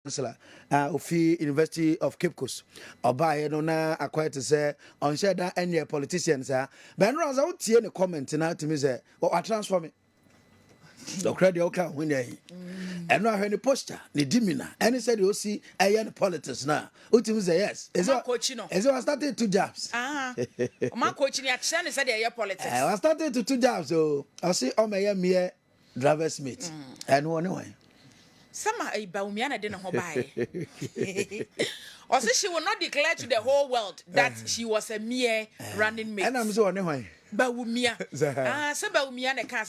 Chancellor, Ofi University of Cape Coast. Oba no na acquired to say on share that any politicians. Ben Ross out here in the comment now to me say, "What I transform it." The credit okay when they. And now any poster, the dimina. And he said you see any politics now. Utim say yes. Is it I started 2 jobs. My coaching at Shannon said they are politics. I started to 2 jobs, so I see on my mere driver's mate. And one way. Some are a Baumiana didn't buy. Or say she will not declare to the whole world that she was a mere running mate. And I'm so anyway. Baumia. So Baumiana can't.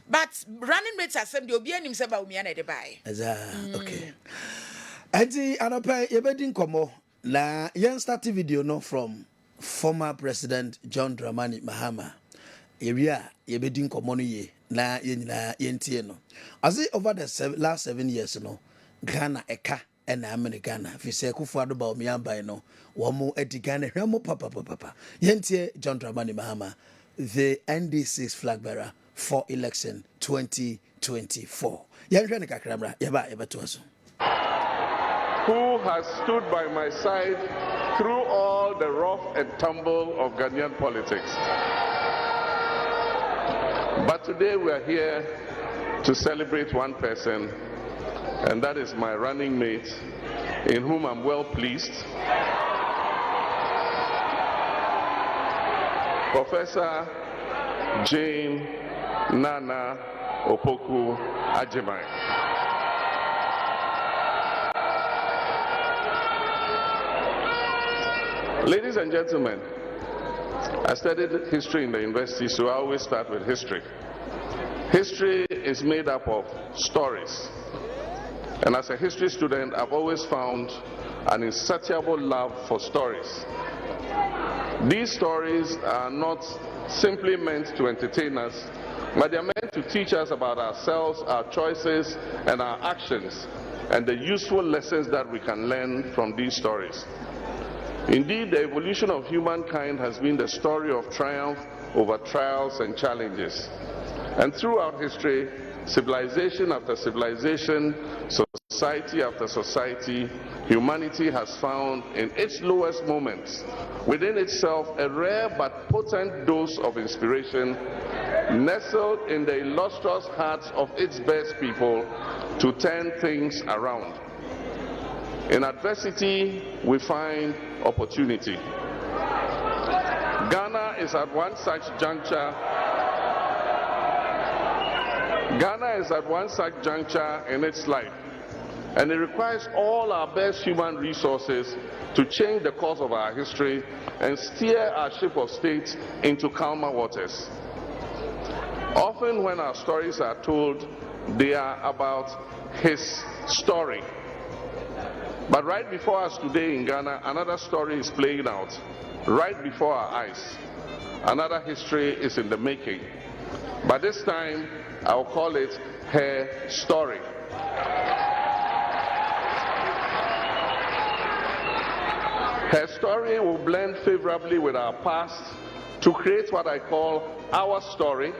But running mates are some the him say Baumiana de buy. Okay. And the anapa yebedin komo la yen start video no from former President John Dramani Mahama. Area yebedin komo no ye na yentie no. As it over the last 7 years no, Ghana eka and Americana fi se Kufuor ba omi amba no wo mo edi Ghana hwemo papa yentie John Dramani Mahama, the ND6 flag bearer for election 2024. Yenhwe ne kakramra yeba to aso. Who has stood by my side through all the rough and tumble of Ghanaian politics. But today we are here to celebrate one person, and that is my running mate, in whom I'm well pleased, Professor Jane Nana Opoku Ajimai. Ladies and gentlemen, I studied history in the university, so I always start with history. History is made up of stories. And as a history student, I've always found an insatiable love for stories. These stories are not simply meant to entertain us, but they are meant to teach us about ourselves, our choices, and our actions, and the useful lessons that we can learn from these stories. Indeed, the evolution of humankind has been the story of triumph over trials and challenges. And throughout history, civilization after civilization, society after society, humanity has found in its lowest moments within itself a rare but potent dose of inspiration nestled in the illustrious hearts of its best people to turn things around. In adversity, we find opportunity. Ghana is at one such juncture. In its life, and it requires all our best human resources to change the course of our history and steer our ship of state into calmer waters. Often when our stories are told, they are about his story. But right before us today in Ghana, another story is playing out. Right before our eyes, another history is in the making. But this time, I'll call it her story. Her story will blend favorably with our past to create what I call our story,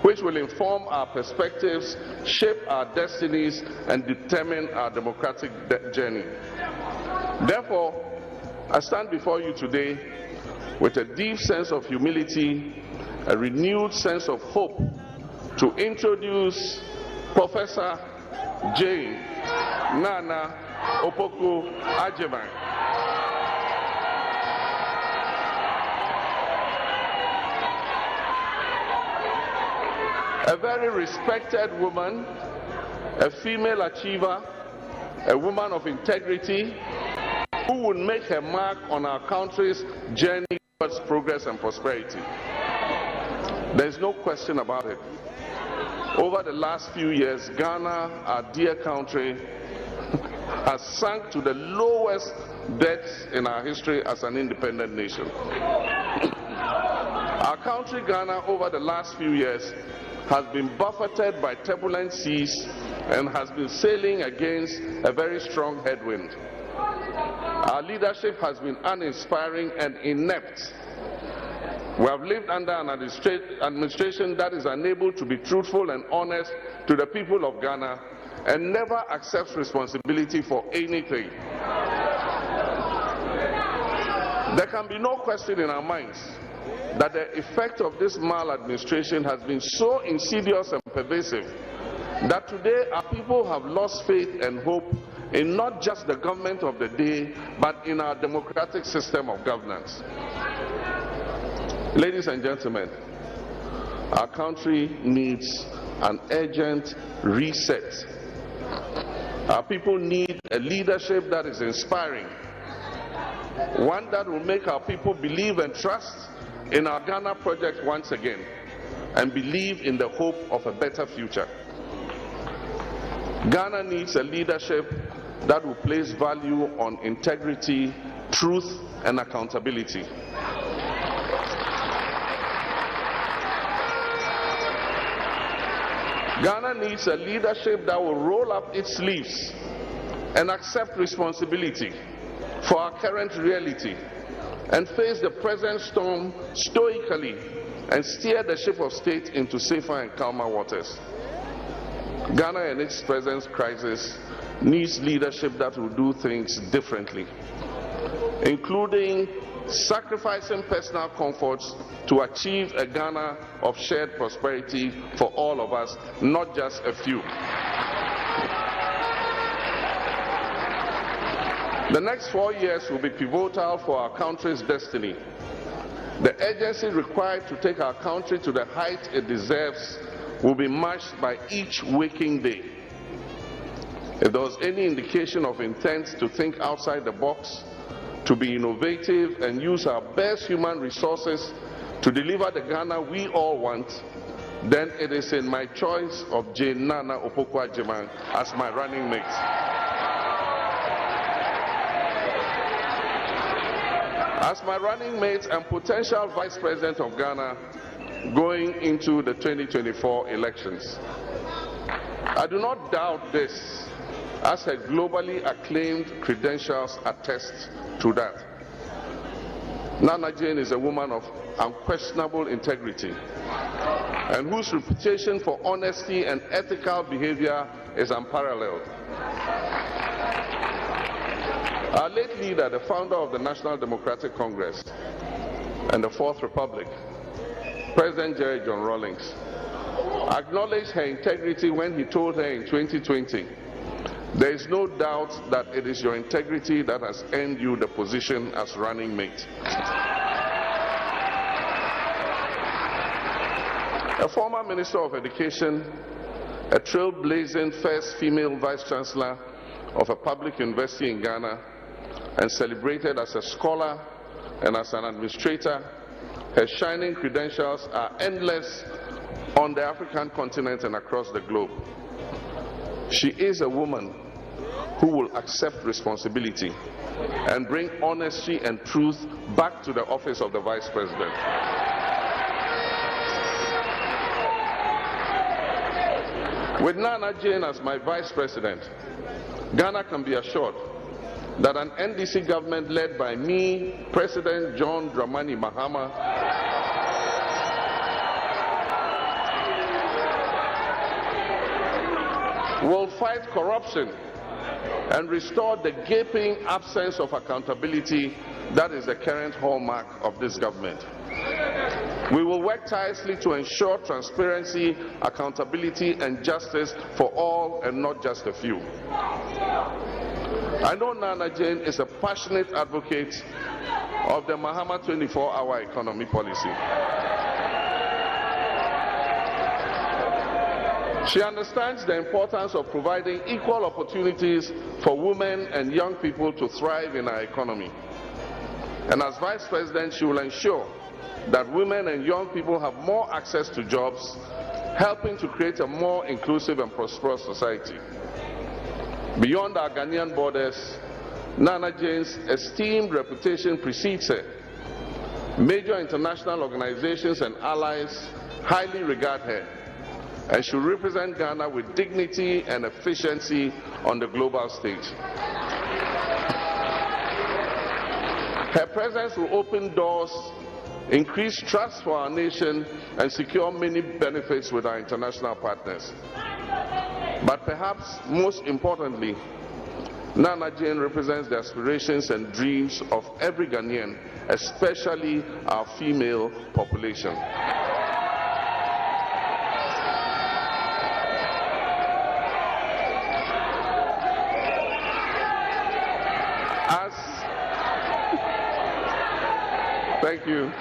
which will inform our perspectives, shape our destinies, and determine our democratic journey. Therefore, I stand before you today with a deep sense of humility, a renewed sense of hope, to introduce Professor Jane Nana Opoku Ajimai. A very respected woman, a female achiever, a woman of integrity, who would make her mark on our country's journey towards progress and prosperity. There is no question about it. Over the last few years, Ghana, our dear country, has sunk to the lowest depths in our history as an independent nation. Our country, Ghana, over the last few years, has been buffeted by turbulent seas and has been sailing against a very strong headwind. Our leadership has been uninspiring and inept. We have lived under an administration that is unable to be truthful and honest to the people of Ghana and never accepts responsibility for anything. There can be no question in our minds that the effect of this maladministration has been so insidious and pervasive that today our people have lost faith and hope in not just the government of the day, but in our democratic system of governance. Ladies and gentlemen, our country needs an urgent reset. Our people need a leadership that is inspiring, one that will make our people believe and trust in our Ghana project once again, and believe in the hope of a better future. Ghana needs a leadership that will place value on integrity, truth, and accountability. Ghana needs a leadership that will roll up its sleeves and accept responsibility for our current reality and face the present storm stoically and steer the ship of state into safer and calmer waters. Ghana and its present crisis needs leadership that will do things differently, including sacrificing personal comforts to achieve a Ghana of shared prosperity for all of us, not just a few. The next 4 years will be pivotal for our country's destiny. The urgency required to take our country to the height it deserves will be matched by each waking day. If there was any indication of intent to think outside the box, to be innovative and use our best human resources to deliver the Ghana we all want, then it is in my choice of Jane Nana Opoku-Agyeman as my running mate. As my running mate and potential Vice President of Ghana going into the 2024 elections, I do not doubt this, as her globally acclaimed credentials attest to that. Nana Jane is a woman of unquestionable integrity and whose reputation for honesty and ethical behavior is unparalleled. Our late leader, the founder of the National Democratic Congress and the Fourth Republic, President Jerry John Rawlings, acknowledged her integrity when he told her in 2020, "There is no doubt that it is your integrity that has earned you the position as running mate." A former Minister of Education, a trailblazing first female Vice Chancellor of a public university in Ghana, and celebrated as a scholar and as an administrator, her shining credentials are endless on the African continent and across the globe. She is a woman who will accept responsibility and bring honesty and truth back to the office of the Vice President. With Nana Jane as my Vice President, Ghana can be assured that an NDC government led by me, President John Dramani Mahama, will fight corruption and restore the gaping absence of accountability that is the current hallmark of this government. We will work tirelessly to ensure transparency, accountability, and justice for all and not just a few. I know Nana Jane is a passionate advocate of the Mahama 24-hour economy policy. She understands the importance of providing equal opportunities for women and young people to thrive in our economy. And as Vice President, she will ensure that women and young people have more access to jobs, helping to create a more inclusive and prosperous society. Beyond our Ghanaian borders, Nana Jane's esteemed reputation precedes her. Major international organizations and allies highly regard her, and she will represent Ghana with dignity and efficiency on the global stage. Her presence will open doors, increase trust for our nation, and secure many benefits with our international partners. But perhaps most importantly, Nana Jane represents the aspirations and dreams of every Ghanaian, especially our female population. Thank you.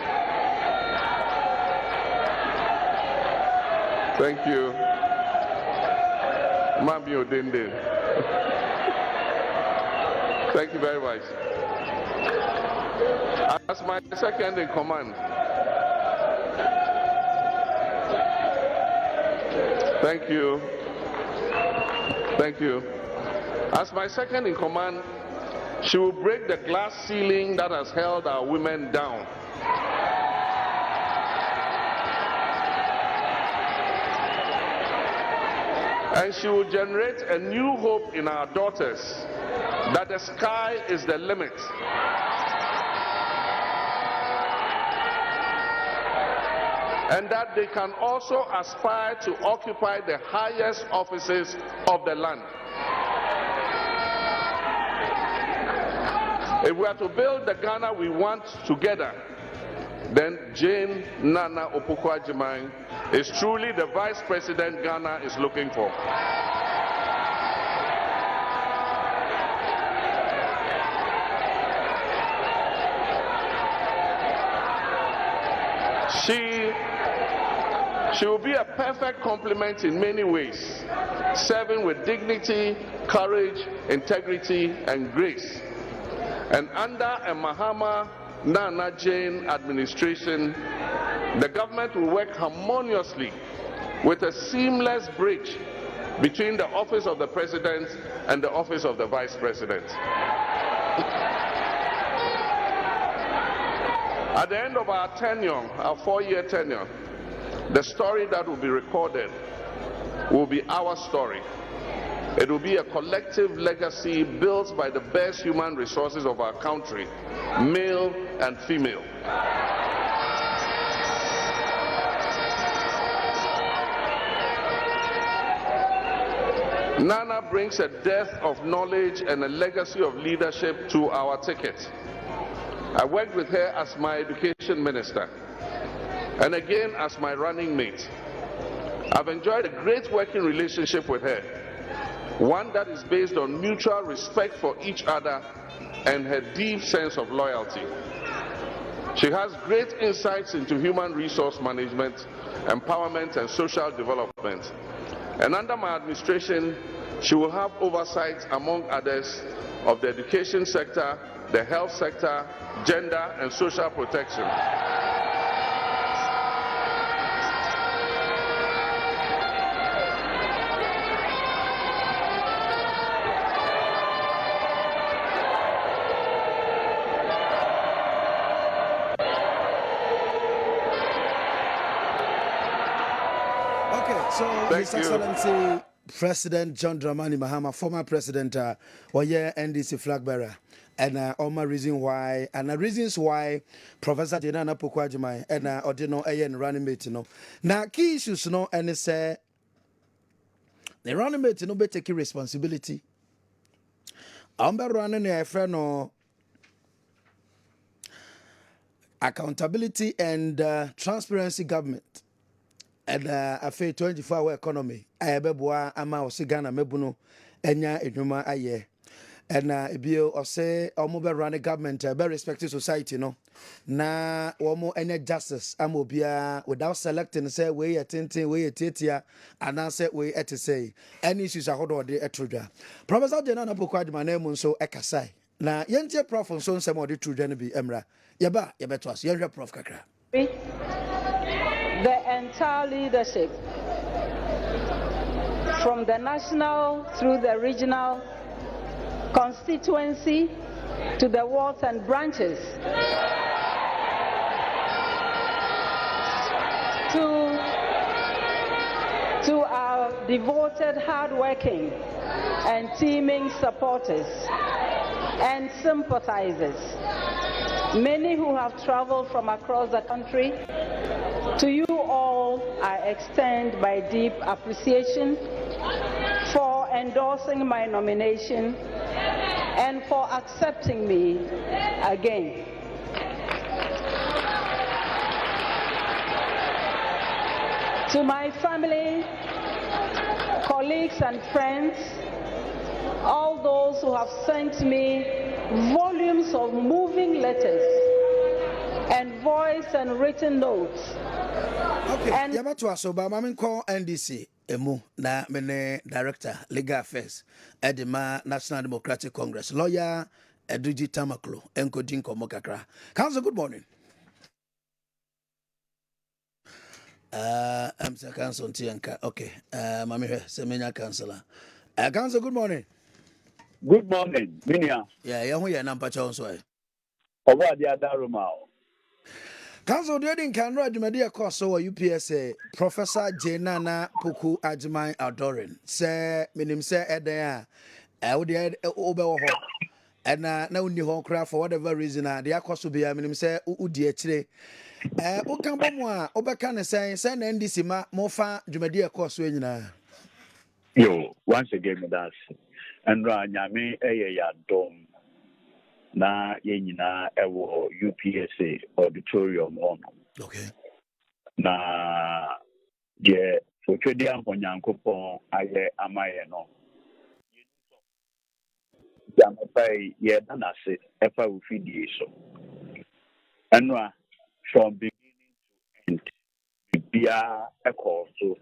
Thank you. Mami Odende. Thank you very much. As my second in command, thank you. Thank you. As my second in command, she will break the glass ceiling that has held our women down. And she will generate a new hope in our daughters that the sky is the limit. And that they can also aspire to occupy the highest offices of the land. If we are to build the Ghana we want together, then Jane Nana Opoku-Agyeman is truly the vice president Ghana is looking for. She will be a perfect complement in many ways, serving with dignity, courage, integrity, and grace. And under a Mahama Nana Jane administration, the government will work harmoniously with a seamless bridge between the office of the president and the office of the vice president. At the end of our tenure, our 4-year tenure, the story that will be recorded will be our story. It will be a collective legacy built by the best human resources of our country, male and female. Nana brings a depth of knowledge and a legacy of leadership to our ticket. I worked with her as my education minister and again as my running mate. I've enjoyed a great working relationship with her, one that is based on mutual respect for each other and her deep sense of loyalty. She has great insights into human resource management, empowerment, and social development. And under my administration, she will have oversight, among others, of the education sector, the health sector, gender, and social protection. So, His Excellency President John Dramani Mahama, former president, NDC flag bearer, and all my reasons why, and the reasons why Professor Nana Opoku-Agyeman and Odino Ayen running mate, Now, key issues, and say the running mate, be taking responsibility. I'm running a friend or accountability and transparency government. And a 24-hour economy. I have a ama Ghana mebuno enya edwuma aye. And ebio or say mobile run a government very respected society na womo any justice amobia without selecting say we attention we tetia and answer we at say any issues are hold the etruda. Professor Nana Opoku-Agyeman name so ekasai. Na yentie prof so nsem odi trudwa no bi emra. Yeba yebeto as yenhwe prof kakra. The entire leadership, from the national through the regional constituency to the wards and branches, to our devoted, hardworking and teaming supporters and sympathizers, many who have traveled from across the country. To you all, I extend my deep appreciation for endorsing my nomination and for accepting me again. To my family, colleagues and friends, all those who have sent me volumes of moving letters and voice and written notes. Okay, Yabato Asoba, Mamin call NDC, Emu, na mene Director, Legal Affairs, Edema National Democratic Congress, Lawyer, Eduji Tamaklo, Enko Dinko Mokakra. Council, good morning. I'm Sir Council Tianka. Okay, Mami, Semenya Councillor. Council, good morning. Good morning, Minia. Yeah, Yahu Nampacha on Sway. Over the Adarumao. Council Dredin can read Media Cost over UPSA, Professor Jenana Puku Ajimai Adorin. Say, Minim say, Edea, I would add over and now new home craft for whatever reason, the cost will be a minim say, Udia today. Okambomwa, Obakana saying, send NDC Mofa Jumedia Cost winner. Yo, once again, that's and Ranyame Eya Dom. Na yenina ewo UPSA auditorium on. Okay. Na je fotwedi amponyankopon aye amaye no. Jamapai ye danase efa ufidie so. Enwa from beginning to end bia ekọ so.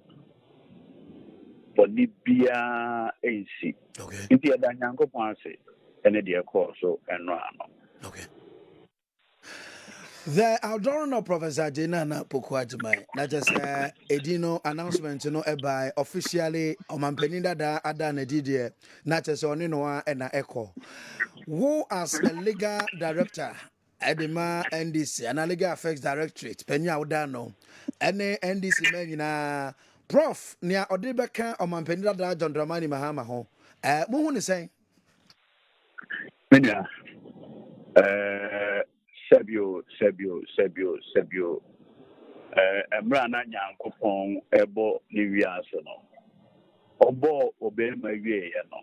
For bia AC. Okay. Inti edanyankopon ase ene de ekọ so enwa no. Okay. The Aldorno Professor Jenana Pokuajimai, not just Edino announcement, by officially Omanpeninda da Adana Didier, not just Oninoa and Echo. Who as a legal director, Edema NDC, and a legal affairs directorate, Penya Udano, any NDC men, Prof, near Odebeka Omanpeninda da John Dramani Mahama ho. Muhun is saying, Minya, Sebio. Emrana Nyankopon ebo ni wiase no. Obo obema wie no.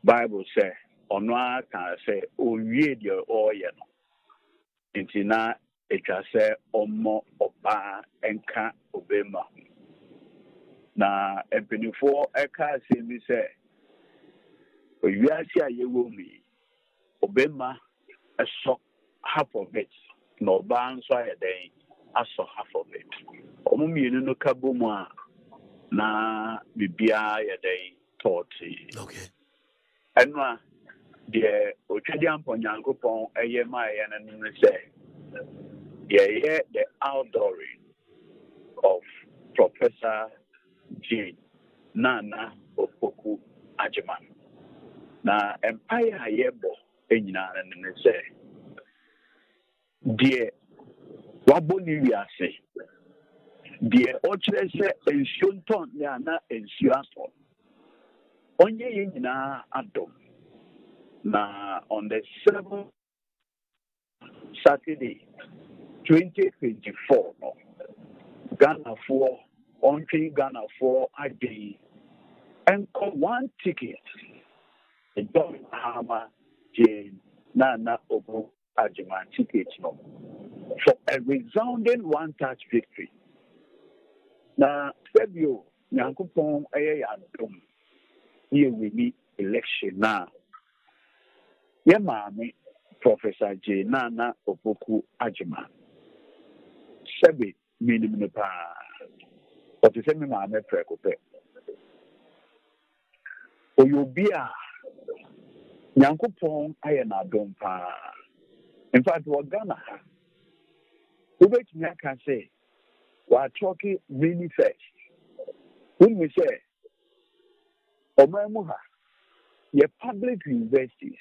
Bible say ono aka say owie de oye no. Nti na etwa say omo oba enka obema. Na empenifo eka se bi say owiase ayewo mi obema eso half of it no ban so ayeden aso half of it omumienu no kabomu a na bibia ayeden 30. Okay. Enwa de otwedi amponyankopon eye ma ye na nim say the outdooring of Professor Jane Nana Opoku Ajiman na empire ayebo enyina na nim say die waboni wiase die ochirese enshonton ya na ensuaso onye yenyina adom na on the 7th Saturday 2024 no Ghana for ade enko one ticket a John Mahama Jane Nana Obo Ajiman ticket no for a resounding one-touch victory. Now, Febio, Yankupon Ayadum, here we need election now. Yamami, Professor J. Nana Opoku Ajiman. Sebi, minimum pa. But the same Mame Precope. Oyobia, Yankupon Ayanadum pa. In fact, what Ghana I can say, we're talking really fast. When we say, Omamuha, your public universities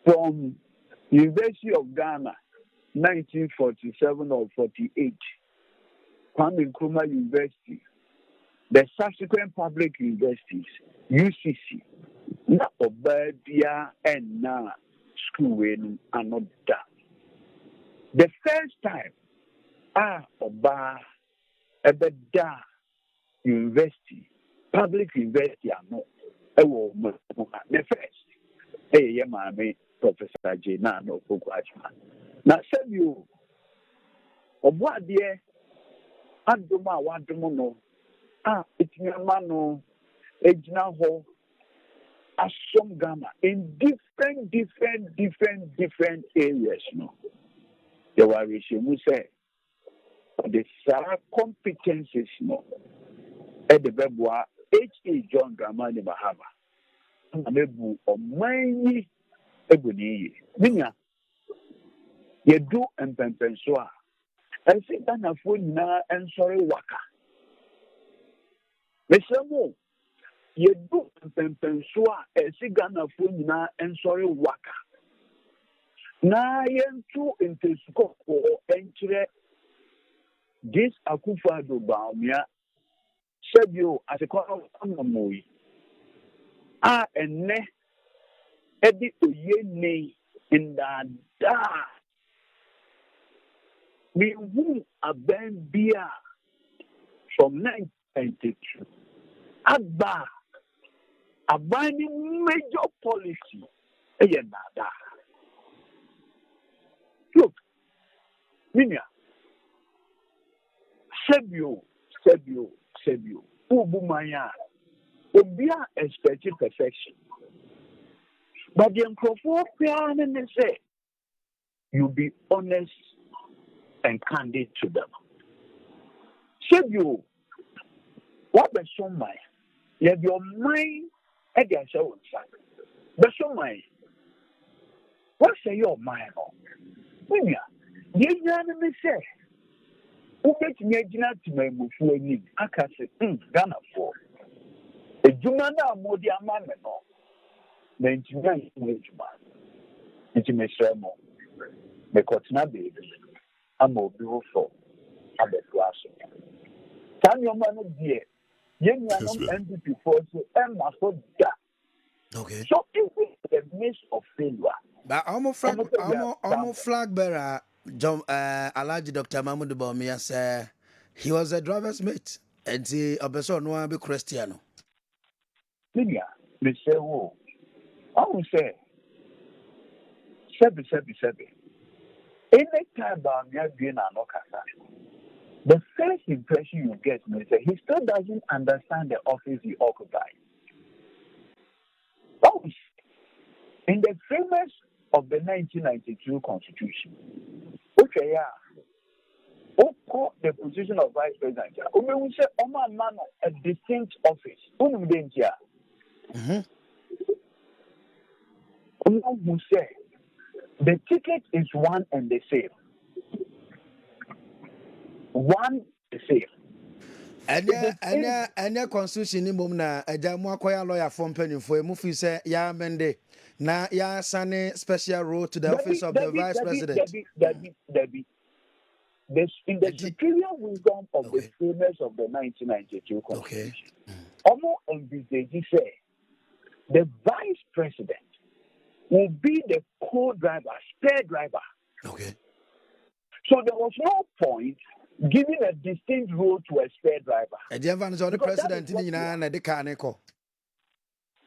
from University of Ghana, 1947 or 48, Kwame Nkrumah University, the subsequent public universities, UCC, na Obadia and na school in another. The first time, Oba Ebeda University, public university, no, The first, hey, my Professor J. Nano Kukwachma. Now, said you, or what dear, Aduma, Wadumono, it's your mano, Ejnaho, Asom Gamma, in different areas, no. There were we say, the Sarah competencies, no, at the Bebwa, H.E. John Dramani Mahama, Amebu, or many Ebony, Minya, you do and Pempensua, and sit down a phone now and sorry waka. Mr. Mo, you do and Pempensua, and sit down a phone now and sorry waka. Na yentu intesuko ko enchire this akufa do baumia sebio asekwa amoyi enne edi oyene indada we who abembia from 1992 abani major policy eyenada. Look, Minya, Sebio, Ubumaya, Obia expected perfection. But the Uncrophone and say, you be honest and candid to them. Sebio, what the Somai? You have your mind at your show. The Somai, what say your mind on? Minya, the enemy say, who makes me a gentleman before me? I can say, Ghana for a Jumana Modia Mameno, the engineer in it's my sermon. The Cotina baby, I'm a beautiful, I'm a glass. Can your man dear? Young MVP force and my foot. Okay. So it is the midst of failure. But almost flag bearer, John Alaji Dr. Mahmoud Bawumia said he was a driver's mate and the person no be Cristiano. Lidia, they say, oh, I will say, 777. Anytime Bawumia being an Okasa, the first impression you get is that he still doesn't understand the office he occupies. Oh, in the famous of the 1992 Constitution, okay, yeah, the position of Vice President, we say, man, a distinct office. Who say the ticket is one and the same. One the same. And constitution in Mumna, a Jamuakoya lawyer from Penny for a movie say, Ya Mende, na ya Sane special role to the office of the Vice President. In the superior wisdom of the framers of the 1992 Constitution, Omo envisaged say the Vice President will be the co-driver, spare driver. Okay. So there was no point giving a distinct role to a spare driver. The president in the car.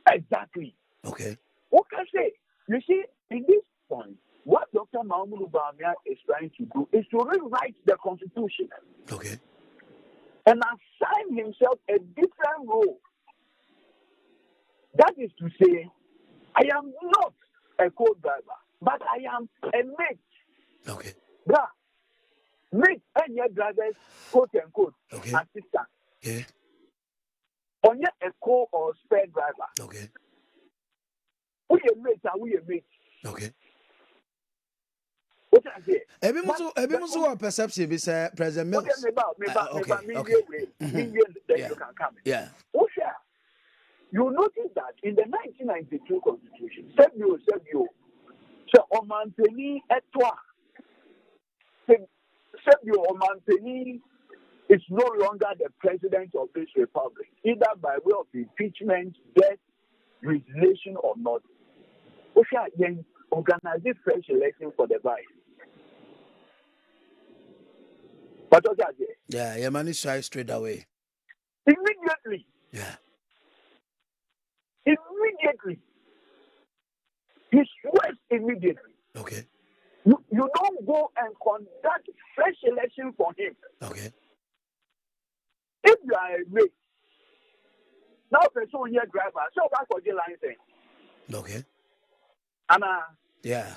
Exactly. Okay. What can I say? You see, in this point, what Dr. Mahmoud Bawumia is trying to do is to rewrite the Constitution. Okay. And assign himself a different role. That is to say, I am not a co-driver, but I am a mate. Okay. Yeah. Mate and your drivers, quote unquote, assistant. Okay. On your a co or spare driver. Okay. We a mate, are we a mate? Okay. What I say? Every perception is President Mills. Yeah. You notice that in the 1992 Constitution, Sebio, so Omanteni etwa, Sebio Omanteni is no longer the president of this republic, either by way of impeachment, death, resignation, or not. Osha then organize a fresh election for the vice. But what's that? Yeah, your man is shy straight away. Immediately. Yeah. immediately. He swears immediately. Okay. You don't go and conduct fresh election for him. Okay. If you are a race, now person here driver, so back for the line thing. Okay. And yeah.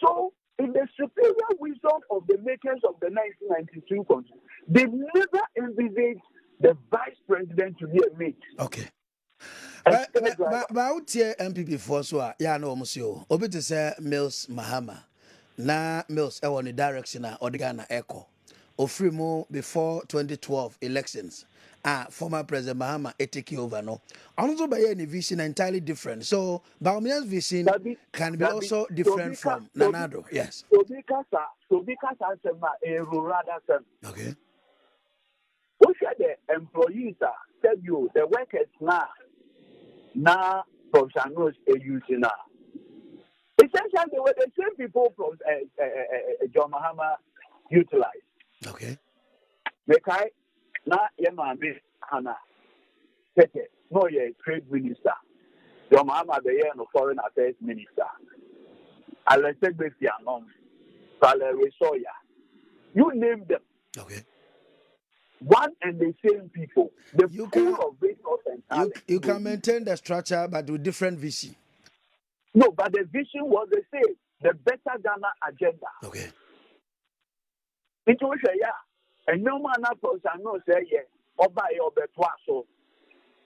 So in the superior wisdom of the makers of the 1992 constitution, they never envisaged the vice president to be a mate. Okay. But out here MPP for so yeah no musio. Obi to say Mills Mahama. Na Mills e won direction na Odigana Echo. Ofri mo before 2012 elections. Former President Mahama take over no. Also by any vision entirely different. So Baumia's vision can be also different from Nanado. Yes. So because a rural okay. Who said the employees tell you the workers now professionals are using now. Essentially, they were the same people from John Mahama utilized. Okay. Mekai na Yemami Hana Tete, no ye trade minister. John Mahama the no foreign affairs minister. Alexander Bianom, Valerie Soya. You name them. Okay. One and the same people. The pool of resource and talent. You can maintain the structure, but with different vision. No, but the vision was the same. The better Ghana agenda. Okay. Intuition, yeah. And no man na person no say yeah. Oba ye obetua so.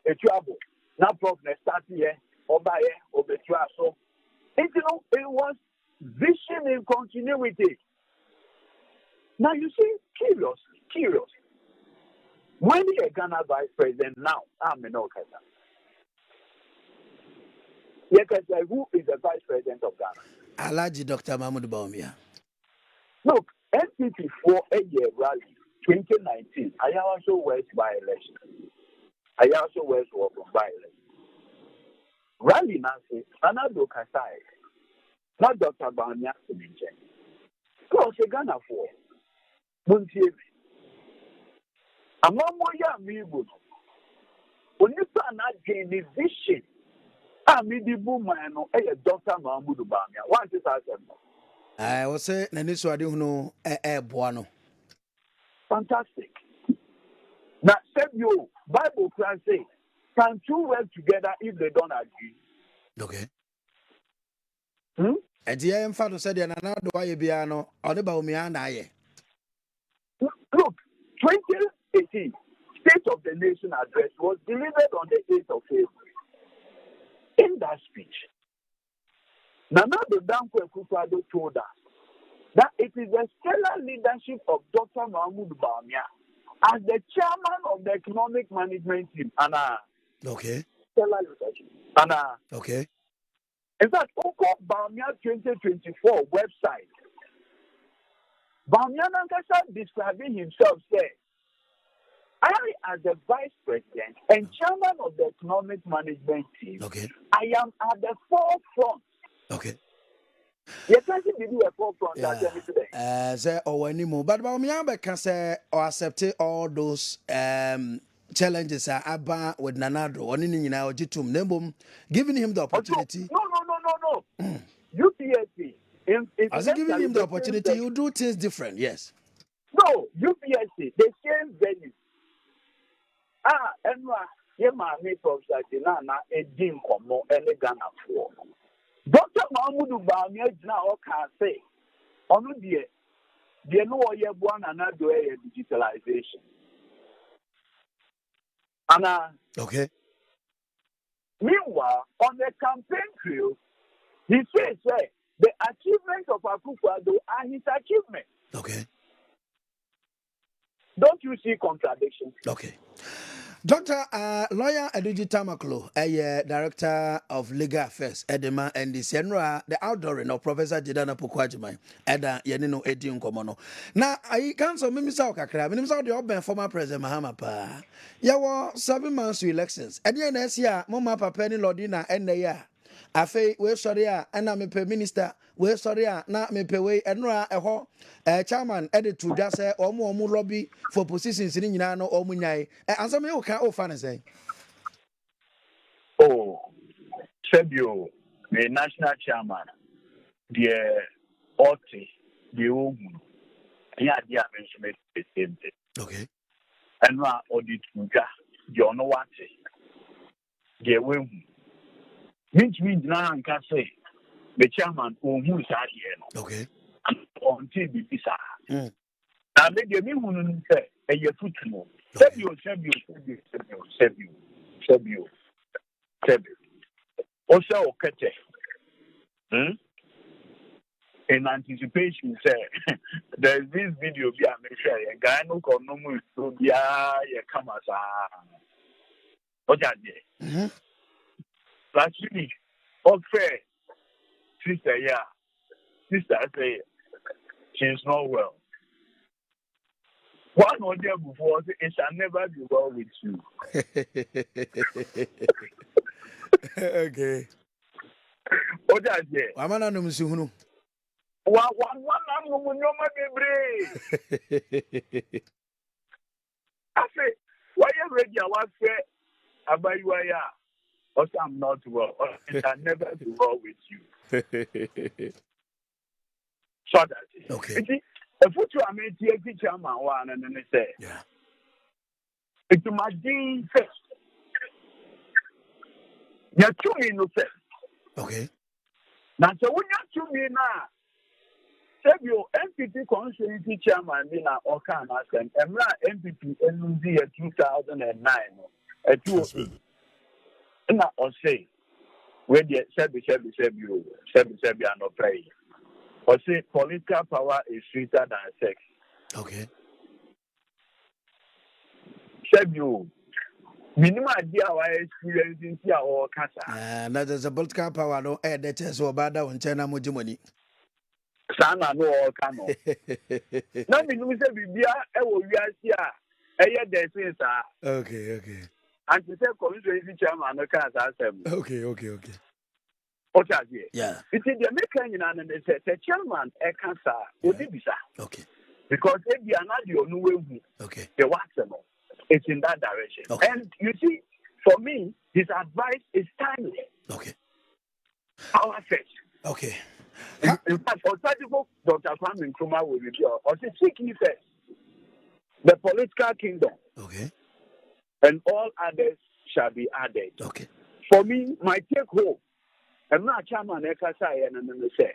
Etuabo. Na problem start here. Oba ye obetua so. It was vision in continuity. Now you see, curious. When you are Ghana vice president now, I'm in Okada. Who is the vice president of Ghana? Alaji Dr. Mahmoud Bawumia. Look, NPP for a year rally, 2019, I also went by election. I also went by election. Rally Nancy, another Kasai, not Dr. Bawumia to be changed. Because Ghana for Muntie. Among my amigo, when you plan again the vision, I'm the woman, Dr. Mahmoud Bawumia. What is that? I was saying, Naniso, I don't know, Buano. Fantastic. Now, said you, Bible class say, can two work together if they don't agree? Okay. And the M. Father said, and another way, Biano, or the Bawumia. Look, 2018 State of the Nation address was delivered on the 8th of April. In that speech, Nanado Akuoko Kwarteng told us that it is the stellar leadership of Dr. Mahmoud Bawumia as the chairman of the economic management team. Okay. Stellar leadership. Okay. In fact, Oko Bawumia 2024 website, Bawumia Nankasa describing himself said, I, as the vice president and chairman of the economic management team, okay, I am at the forefront. Okay. Yes, I think we do a forefront. Say or anymore, but Bawumia can say or accept all those challenges are about with Nanado or in our Jitum Nembum, giving him the opportunity. No. UPSC. As giving him the opportunity, you do things different, yes. No, UPSC, the same venue. Me Professor Dinana, a Jim Como, and a Ghana for. Dr. Mahmoud Bawumia now can say, on the no year one another digitalization. Okay. Meanwhile, on the campaign trail, he says the achievements of Akuoko Kwarteng are his achievements. Okay. Don't you see contradictions? Okay. Dr. Lawyer Eduji Tamaklo, Director of Legal Affairs, Edema, and the Senra, the outdooring of Professor Jidana Pukwajimai, Eda Yenino Edium Komono. Now, I cancel Mimisa Kakra, Mimisa the open former President Mahama Pa. Yawa 7 months to elections. At the end of year, Mama Papeni Lodina, and the year. Afe we sorry and na me pe minister we sorry na me pe we enra eho chairman edit to just say omo lobby for positions ni nyina no omo nyai answer me o ka o fa ne say Oh, Sebio, the national chairman, the Orte, the Ogun, yeah, the mentioned the same thing. Okay. And now, audit Muga, the Onowate, the Ogun. Which means now I can say the chairman who is here. Okay. Until the visa. Now, maybe a new say a year football. Sebio. Also, okay. In anticipation, say there's this video. Be I'm sure a guy no come no more to be a camera. What are they? Last week, okay, sister, sister say she's not well. One or the before, it shall never be well with you. Okay. What are they? I'm an anonymous. One, I'm I say, why are ready? I was say, about you are. Also, I'm not well. It shall never be well with you. So that okay. If you are made the chairman one and then say, yeah, it's my day first. You're 2 minutes first. okay. Now, so when you're 2 minutes now, say your MPP constituency chairman, Nina Okan, and MPP NUZ 2009 at 2. And I say, where the Sebi, and no play. Or say political power is sweeter than sex. Okay. Said you minimum idea why experiencing here or casa. That is a political power. No air that is so bad on China Mujimoni. Sana no or cano. No, minimum say Bibia, will be here. There is Okay. and to say constituency chairman, no casa. Okay. Yeah. It's in the American and they say the chairman a cancer would be okay. Because if they are not the only way, okay. The Watson, it's in that direction. Okay. And you see, for me, his advice is timely. Okay. Our faith. Okay. In fact, Dr. Kwame Nkrumah will review or say, seek ye first the political kingdom. Okay. And all others shall be added. Okay. For me, my take home. I'm not chairman Ekasai and say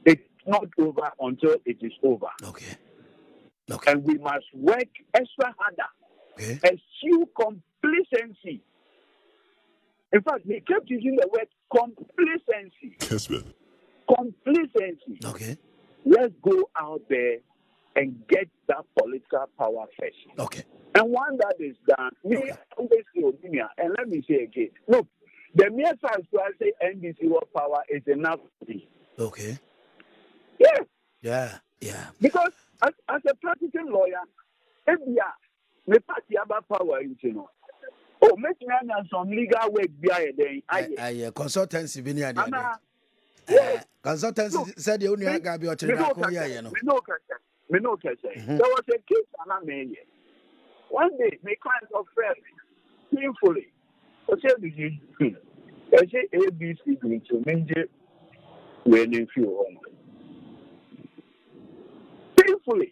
it's not over until it is over. Okay. And we must work extra harder. Okay. Eschew complacency. In fact, he kept using the word complacency. Kessben. Complacency. Okay. Let's go out there and get that political power first. Okay. And when that is done, me always say opinion. And let me say again, look. The mere fact to say NDC world power is enough. Okay. Yeah. Yeah. Because as a practicing lawyer, if we are the party about power, you know. Oh, make me some legal work behind them. I consultancy been here. Consultancy said the only guy be watching. Me no case. There was a case and I made it. One day, my client of friend painfully. I say ABC to major when you feel home. Painfully.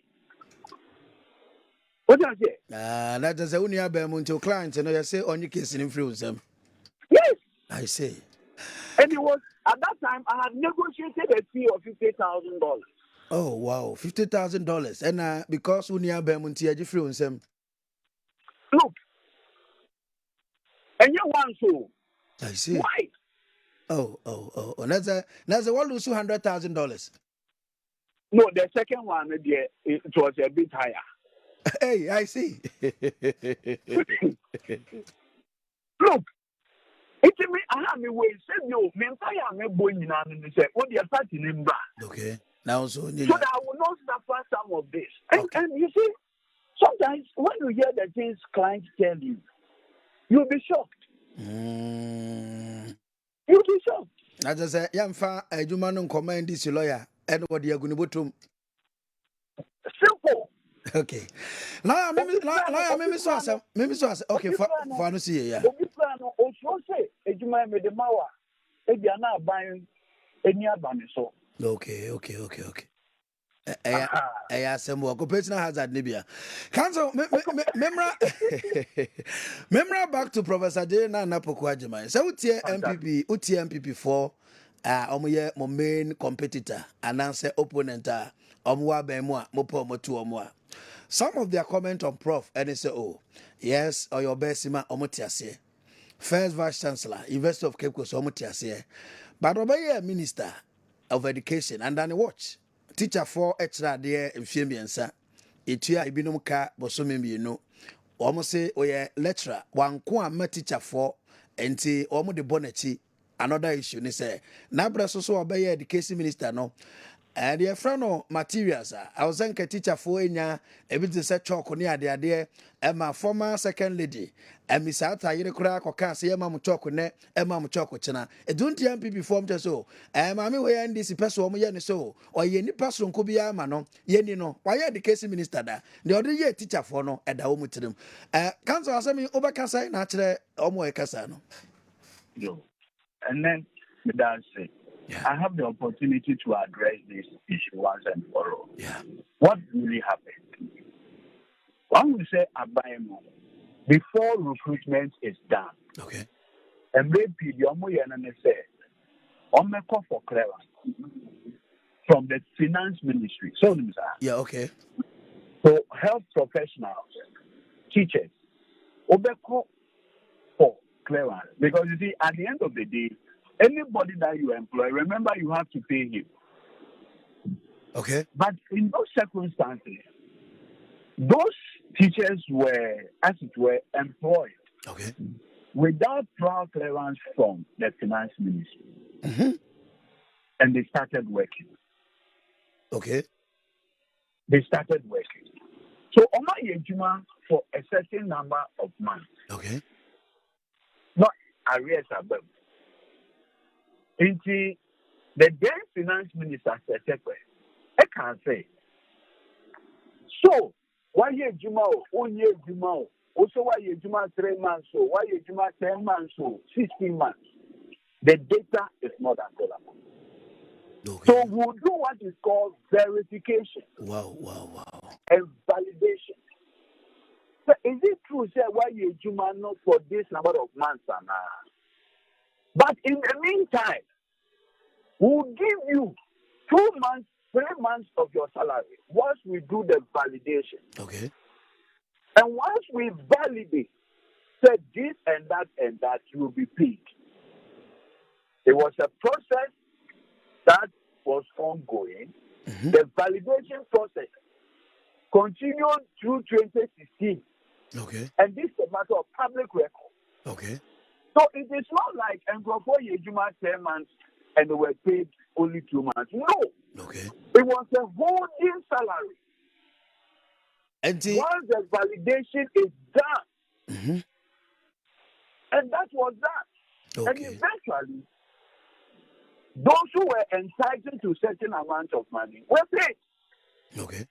What I say? That is only a Belmonto client, and I say on your case in influence them. Yes. I say. And it was at that time I had negotiated a fee of $50,000. Oh wow, $50,000. And because when you are Belmonti, I influence them. Look. And you want so. I see. Why? Oh. That's a one lose $100,000. No, the second one, it was a bit higher. Hey, I see. Look, it's me. I have a way. Said no, me fire me boy in and say, "What the party name back?" Okay. Now so that I will not suffer some of this. And you see, sometimes when you hear the things clients tell you, you'll be shocked. You'll be shocked. As I say, young fa a human command this lawyer and what you're going to do. Simple. Okay. Now, maybe so. Okay, for no see ya. Also say ejuma me de mawa e bia na aban eni abane so. Okay. Assemble occupational hazard Libya. Council memra back to Professor J. Nana Pokuajima. So utie MPP for omoye mo main competitor and answer opponent omwa bemwa mopo motu omwa. Some of their comment on Prof and say, oh, yes, or your best sima omotiase. First Vice Chancellor, University of Cape Coast omotiase. But obey Minister of Education and then watch. Teacher for extra there in Fiemiensa. Etua ibinum ka bosome mienu. Omo say oye lecturer wanko ama teacher for enti omo de bonechi. Another issue ni say nabra so obey education minister no. And your friend no materials I was a teacher for enya ebi te say chalk ni ade Emma former second lady and Miss Ata yire kura koka say Emma mu chalk ne Emma mu chalk chena e don't MPP form te so mami we end this person omo ye ni so or ye ni person ko bia ma no ye ni no why education minister da the other year teacher for no e da wo mutirem council asemi obeka say na kire omo e kasa no Yo. And then that's it. Yeah. I have the opportunity to address this issue once and for all. Yeah. What really happened? When we say Abayemo, before recruitment is done, okay, and maybe the Omoyanane said, Omeko for clearance from the finance ministry. So, yeah, okay. So, health professionals, teachers, Omeko for clearance. Because you see, at the end of the day, anybody that you employ, remember you have to pay him. Okay. But in those circumstances, those teachers were, as it were, employed. Okay. Without prior clearance from the finance ministry. Mm-hmm. And they started working. Okay. They started working. So, Oma Yejuma for a certain number of months. Okay. Not arrears above. Into the then finance minister said, I can't say. So, why ye Juma, 1 year Juma, also why ye Juma 3 months, so why ye Juma 10 months, so 16 months. The data is not available. Okay. So, we'll do what is called verification. Wow. And validation. So, is it true, say, why ye Juma not for this number of months? But in the meantime, we'll give you 2 months, 3 months of your salary once we do the validation. Okay. And once we validate, say this and that, you will be paid. It was a process that was ongoing. Mm-hmm. The validation process continued through 2016. Okay. And this is a matter of public record. Okay. So it is not like Akuoko Yejuma 10 months and they were paid only 2 months. No. Okay. It was a holding salary. And once the validation is done, mm-hmm. and that was that. Okay. And eventually, those who were entitled to certain amount of money were paid. Okay.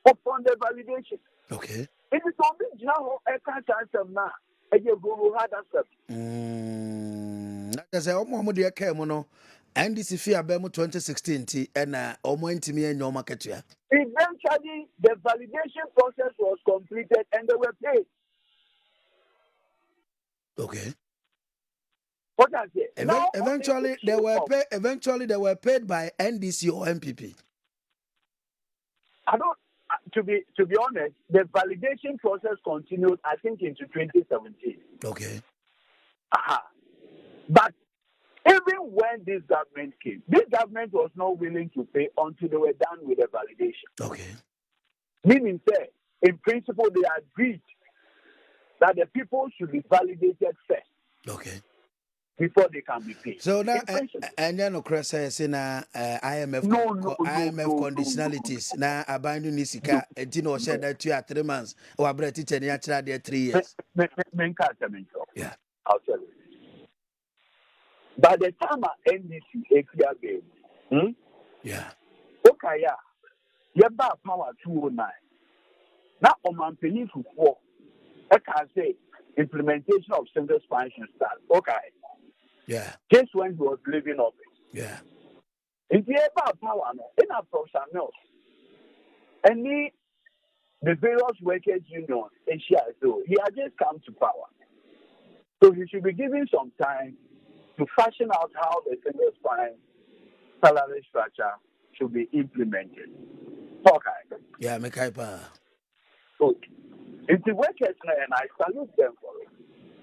Upon the validation. Okay. It is only now I can't answer now. That's a almost the Kamono and this is 2016 and almost me and your market. Eventually, the validation process was completed and they were paid. Okay. What I say? Eventually, they were paid by NDC or MPP. I don't. To be honest, the validation process continued, I think, into 2017. Okay. But even when this government came, this government was not willing to pay until they were done with the validation. Okay. Meaning, say, in principle, they agreed that the people should be validated first. Okay. Before they can be paid. So now, and then Okra says in IMF conditionalities. Now, abandon Nisika, and Tino said that 2 or 3 months, or a British and Yatra there 3 years. Yeah, I'll tell you. By the time I NDC APR yeah. Okay, yeah. You have power 209. Now, on my penny for 4, I can say implementation of single spine should start. Okay. Yeah. just when he was leaving office. Yeah. In the about power, in a Professor Mills, any the various workers' union in so he had just come to power. So he should be given some time to fashion out how the single spine salary structure should be implemented. Okay. Yeah, me kaipa. So, it's the workers, and I salute them for it.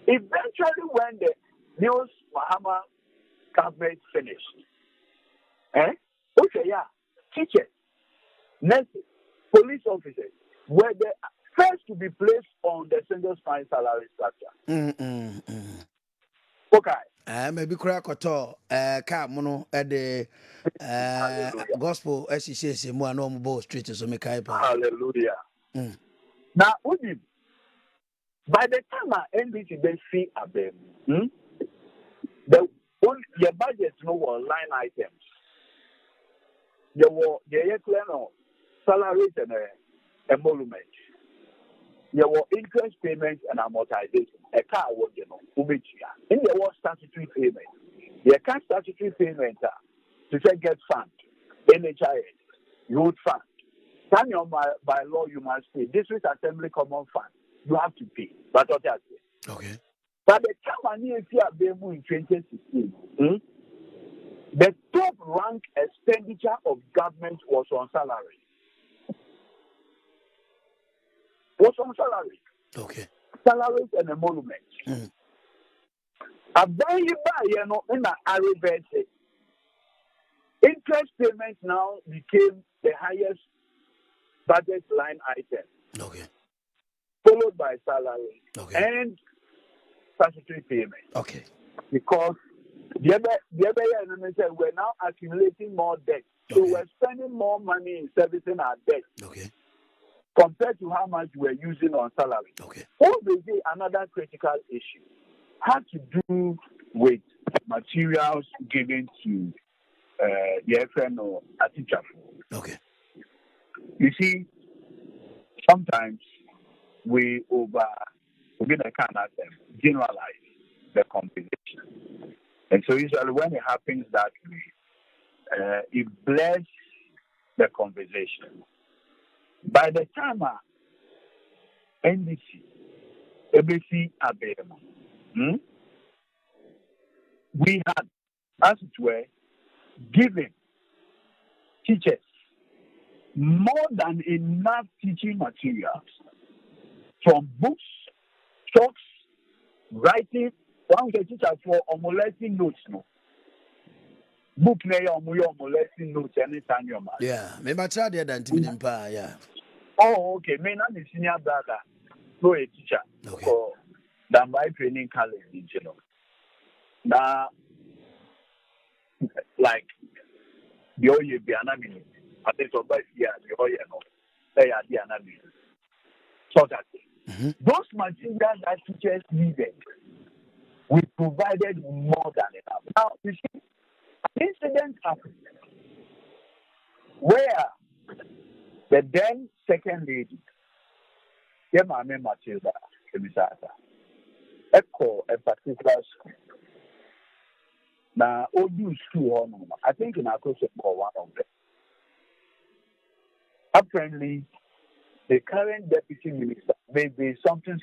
Eventually, when the news Mahama government finished, okay, yeah, teachers, nurses, police officers were the first to be placed on the single spine salary structure. Okay. Maybe crack or tall, mono at the gospel as he says, more normal street so me kaipa. Hallelujah. Now, by the time I NBC they see a baby, your budget no was line items. There were salaries and emolument. There were interest payments and amortization. A car was in there was statutory payment. The car statutory payments to say get fund, NHIS, road fund. By law you must pay. District Assembly Common Fund, you have to pay. But what I say? Okay. By the time I near Bemu in 2016, the top rank expenditure of government was on salary. Okay. Salaries and emoluments. I buy you in a reverse. Interest payments now became the highest budget line item. Okay. Followed by salary. Okay. And statutory payment. Okay. Because the other we're now accumulating more debt. So we're spending more money in servicing our debt. Okay. Compared to how much we're using on salary. Okay. Obviously, another critical issue had to do with materials given to the FN or a teacher. Okay. You see, sometimes we generalize the compensation. And so usually when it happens that way, it blurs the conversation. By the time NDC, ABC, Abema, we had, as it were, given teachers more than enough teaching materials from books, chalks, writing. One teacher for omolesting notes, no. Book na ya omolesting notes anytime you man. Yeah, maybe I tried that and yeah. Oh, okay. Me na the senior brother, no a teacher. Okay. For than by training college, you know. Now, like the oye be anami. I think so. But yeah, the oye no. They are the anami. So that those materials that teachers needed, we provided more than enough. Now, you see, an incident happened where the then second lady, Mame Matilda, echo a particular school. Now, Odu school, I think in Akuoko one of them. Apparently, the current deputy minister may be something.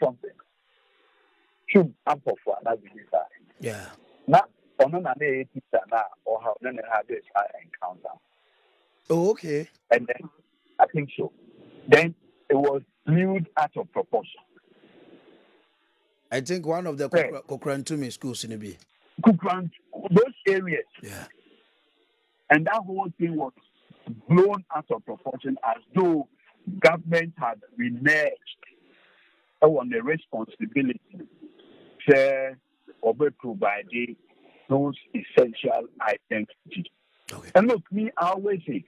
Should ample for another minister. Yeah. Now, on another teacher now, or how then had this encounter. Oh, okay. And then, I think so. Then it was blew out of proportion. I think one of the Kokrantumi schools in the B. Kukrant, those areas. Yeah. And that whole thing was blown out of proportion as though government had reneged on the responsibility to provide those essential items. Okay. And look, me, I always say,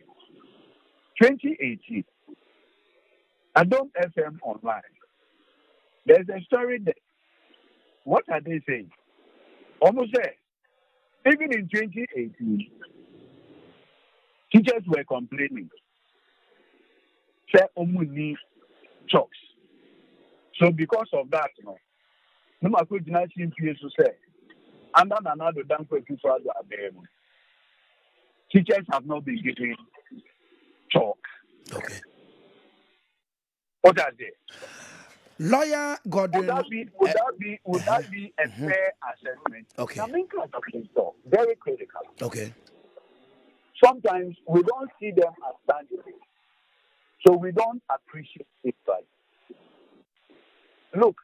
2018, Adom FM online, there's a story there. What are they saying? Almost there. Even in 2018, teachers were complaining. Say, Omuni chalks. So because of that, no matter what the say, Under another Danko Kufado, teachers have not been given chalk. Okay. What are they? Lawyer Gordon. Would that be a fair assessment? Okay. I mean, very critical. Okay. Sometimes we don't see them as tangible, so we don't appreciate it. But look,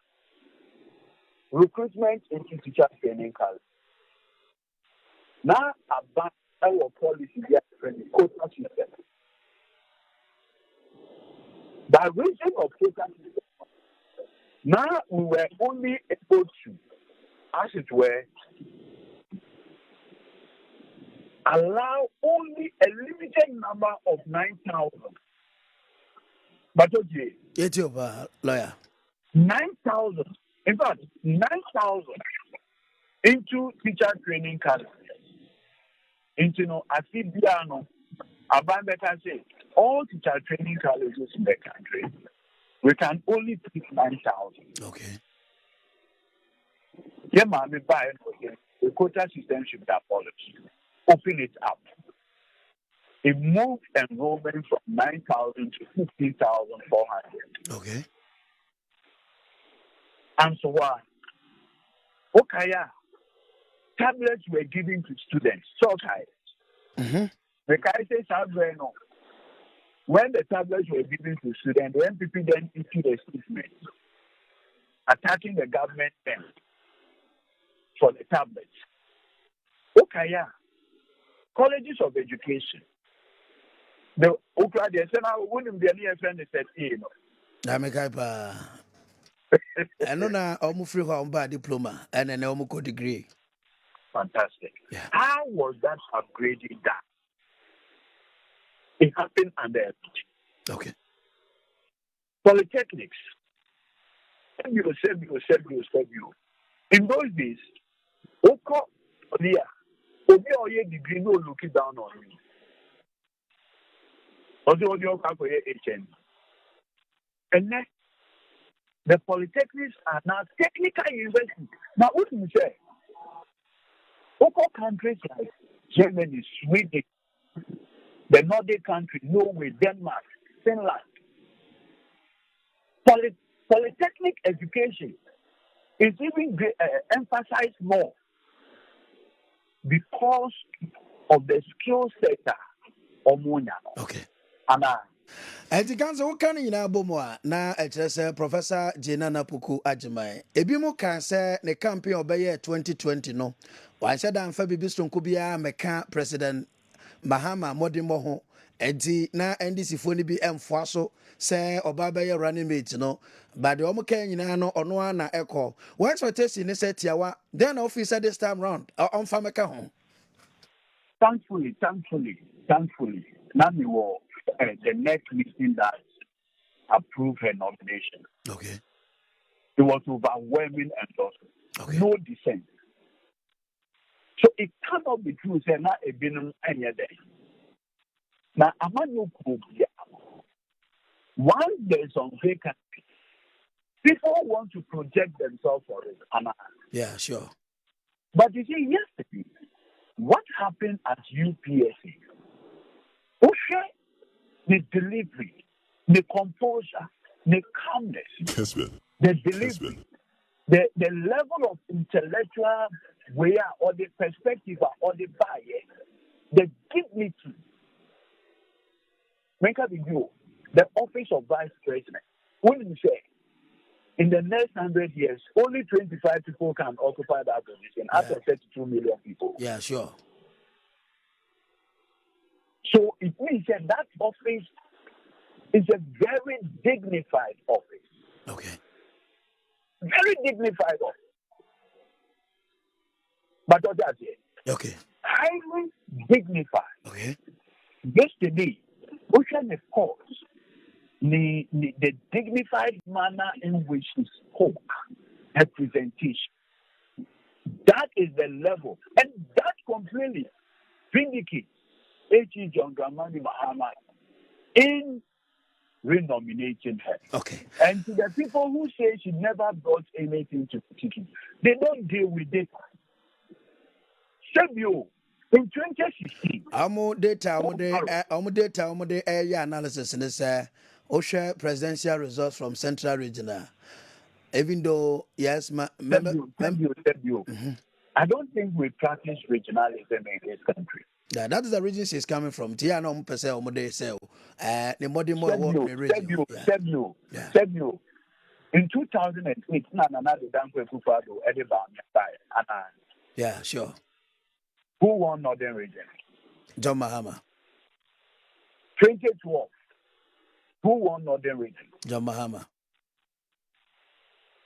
recruitment into teacher training college. Now, about our policy, quota system. By reason of quota system, now we were only able to, as it were, allow only a limited number of 9,000. But okay, lawyer. 9,000. In fact, 9,000 into teacher training colleges. Into Asibiano, Abamba can say all teacher training colleges in the country, we can only pick 9,000. Okay. Yeah, mommy, buy it. The quota system should be abolished. Open it up. It moved enrollment from 9,000 to 15,400. Okay. And so what? Okay, yeah. Tablets were given to students. So okay. The guy says, when the tablets were given to students, the MPP then issued a statement attacking the government then for the tablets. Okay, yeah. Colleges of education. The Okra, they said, I wouldn't be any friend. They said, I know now, I'm free for a diploma and an almost degree. Fantastic. Yeah. How was that upgrading done? It happened under okay. Polytechnics. You. In those days, Oko, yeah, degree no looking down on me. Also, HN. And then the polytechnics are now technical universities. Now, what do you say? Local countries like Germany, Sweden, the Nordic countries, Norway, Denmark, Finland. Polytechnic education is even emphasized more because of the skill sector of Munya. Okay. Anna. And the cancer who can in Abomoa now at Professor Jena Napuku Ajimai. Ebimo can say the campaign of 2020 no. Why said I'm Fabi Biston Kubia Meka President Mahama Modimoho Edi na NDC Foni bi Mfaso say Obaba running mate no. But the Omoka no ono na echo. What expectation is set yawa then officer this time round on Fameka home. Thankfully. Now we were the next meeting that approved her nomination. Okay. It was overwhelming endorsement. Okay. No dissent. So it cannot be true, say, not a binum any day. Now, Amano Kubia, once there's some vacancy, people want to project themselves for it. Yeah, sure. But you see, yesterday, what happened at UPSC? Okay, the delivery, the composure, the calmness, Kessben. the delivery, the level of intellectual way or the perspective or the bias, the dignity. Make up you, the office of vice president. What did you say? In the next 100 years, only 25 people can occupy that position out of 32 million people. Yeah, sure. So it means that office is a very dignified office. Okay. Very dignified office. But what does it? Okay. Highly dignified. Okay. Yesterday, we can of course the dignified manner in which he spoke, her presentation. That is the level, and that completely vindicates H.E. John Dramani Mahama in renominating her. Okay. And to the people who say she never brought anything to the ticket, they don't deal with it. you in 2016. Data, analysis in this OSHA presidential results from Central Regional. Even though, yes, I don't think we practice regionalism in this country. Yeah, that is the region she's coming from. Tia no mpese omode sell. The more Sebio. In 2008, Nana the Danko Kufado, Edinburgh, yeah, sure. Who won Northern Region? John Mahama. 2012. Who won Northern Region? John Mahama.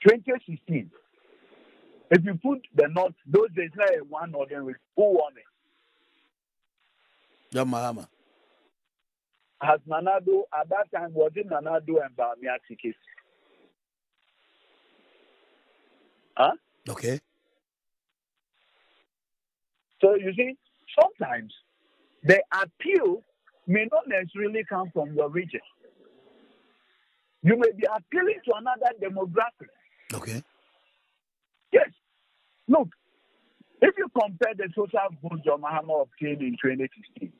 2016. If you put the North, those days like one Northern Region. Who won it? John Mahama. Has Nanado at that time, was it Nanado and Maakye case? Huh? Okay. So you see, sometimes the appeal may not necessarily come from your region. You may be appealing to another demographic. Okay. Yes. Look, if you compare the total votes John Mahama obtained in 2016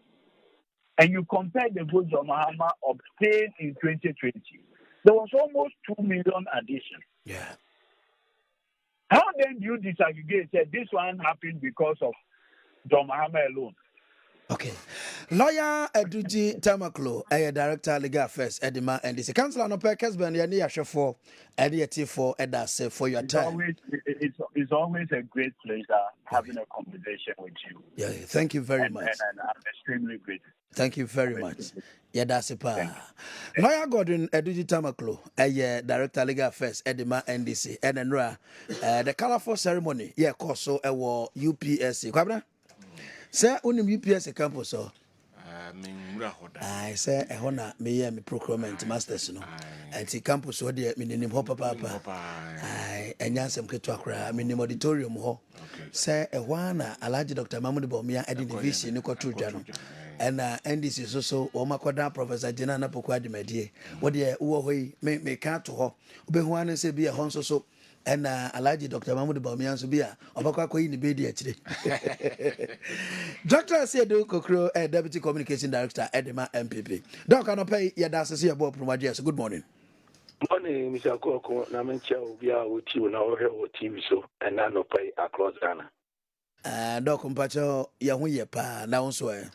and you compare the votes John Mahama obtained in 2020, there was almost 2 million addition. Yeah. How then do you disaggregate? Say this one happened because of John Mahama alone? Okay. Lawyer Eduji Tamaklo, Director Legal Affairs, Edima, and this Council on Kessben 93.3FM, Edase for your time. It's always a great pleasure having a conversation with you. Yeah, thank you very much. And I'm extremely grateful. Thank you very much. Yadase pa. Lawyer Gordon Eduji Tamaklo, Director Legal Affairs, Edima, NDC, and the colorful ceremony, yeah, also a UPSC. Kwabna? Say unim UPSC campus so. I say a hona me procurement masters no. And the campus so there minim ho papa. I enyansem keto akra minim auditorium ho. Say a wana Alhaji Dr. Mahmoud Bawumia edi division ni kwatu dwa no. And NDC so o makoda Professor Jena na pokwa dimedie. Wo de wo hoi me ka to ho. Obehu an say bi e ho so. And Alhaji Dr. Mahmoud Bawumia so bia obakwa koyi ni be di akire. Dr. Asiedu Kokro, Deputy Communication Director, Edema MPP. Doc, I pay your dance here about Promagias. Good morning. Morning, Mr. Akuoko. Namencha ubia uti unaohe TV so and nano pay across Ghana. Doc, Mpacho, Yahuye pa na unso e.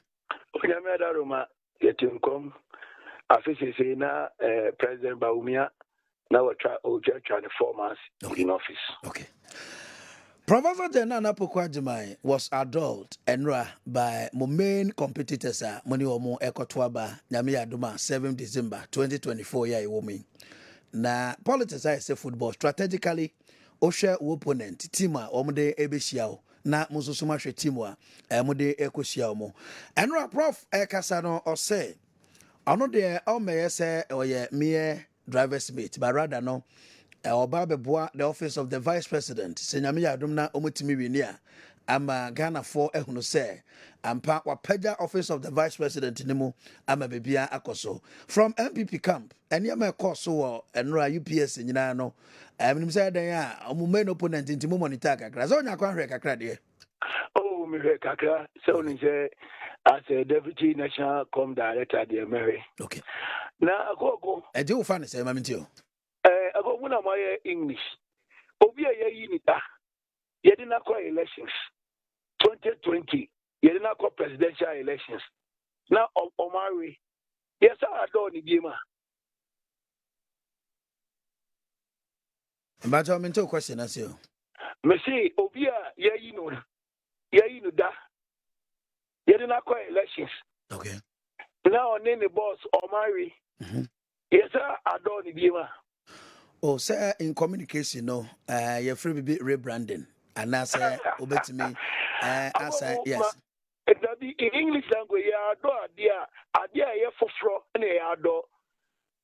Onyameda Roma yetinkom afisi say na President Bawumia na we try 24 months in office. Okay. Professor Jena Napokwa was adult and by my main competitors Moni Omo Ekotwaba Nyame Aduma 7 December 2024 year woman. Na politics I say football strategically Osha opponent teama omde ebehia na musosuma hwe teamwa emode ekohia mo. Enra prof ekasano or say ono de o meye say oye mere driver's mate but rather no Oba beboa the office of the vice president senyame yadom na omotimi winia ama Ghana for ehunu se ampa wapaja office of the vice president nimu ama bebia akoso from MPP camp eniama ekoso wo enra UPS nyina no eminim say dan a omume no opponent ntimu monitor kakra so nya kwa hwe kakra de Oh, me hwe kakra so ni say as a deputy national com director the Mary. Okay. Na Akuoko eje wo fa ne say mamintio Agomuna moye English. Obi a ye yinita. Ye did not call elections. 2020. Ye did not call presidential elections. Now Omari. Yes, I don't need you. But I'm into question as you. Me say Obi a ye yinu da. Ye did not call elections. Okay. Now on the boss Omari. Yes, I don't need you. Oh, sir, in communication, no, you're free to be rebranding. And I say, obey me, I say, yes. In English language, idea, for fro, and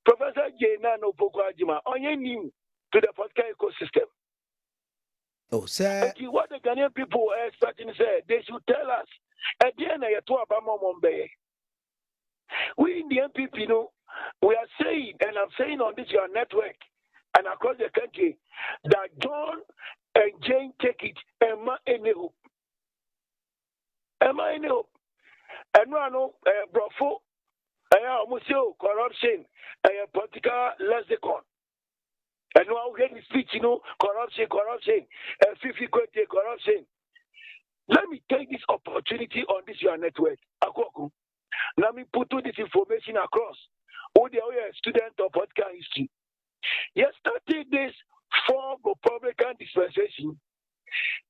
Professor Jena no Pokwajima, on your new to the political ecosystem. Oh, sir. What the Ghanaian people are expecting to say, they should tell us. At the end of your Mombe. We in the MPP, we are saying, and I'm saying on this your network, and across the country, that John and Jane take it and ma anyhow. Am I know? And no, brofo, museo, corruption, political lexicon. And now we get speech, corruption, fifi corruption. Let me take this opportunity on this your network. Akuoko. Let me put this information across. Who they are a student of political history. Yesterday, this form Republican dispensation,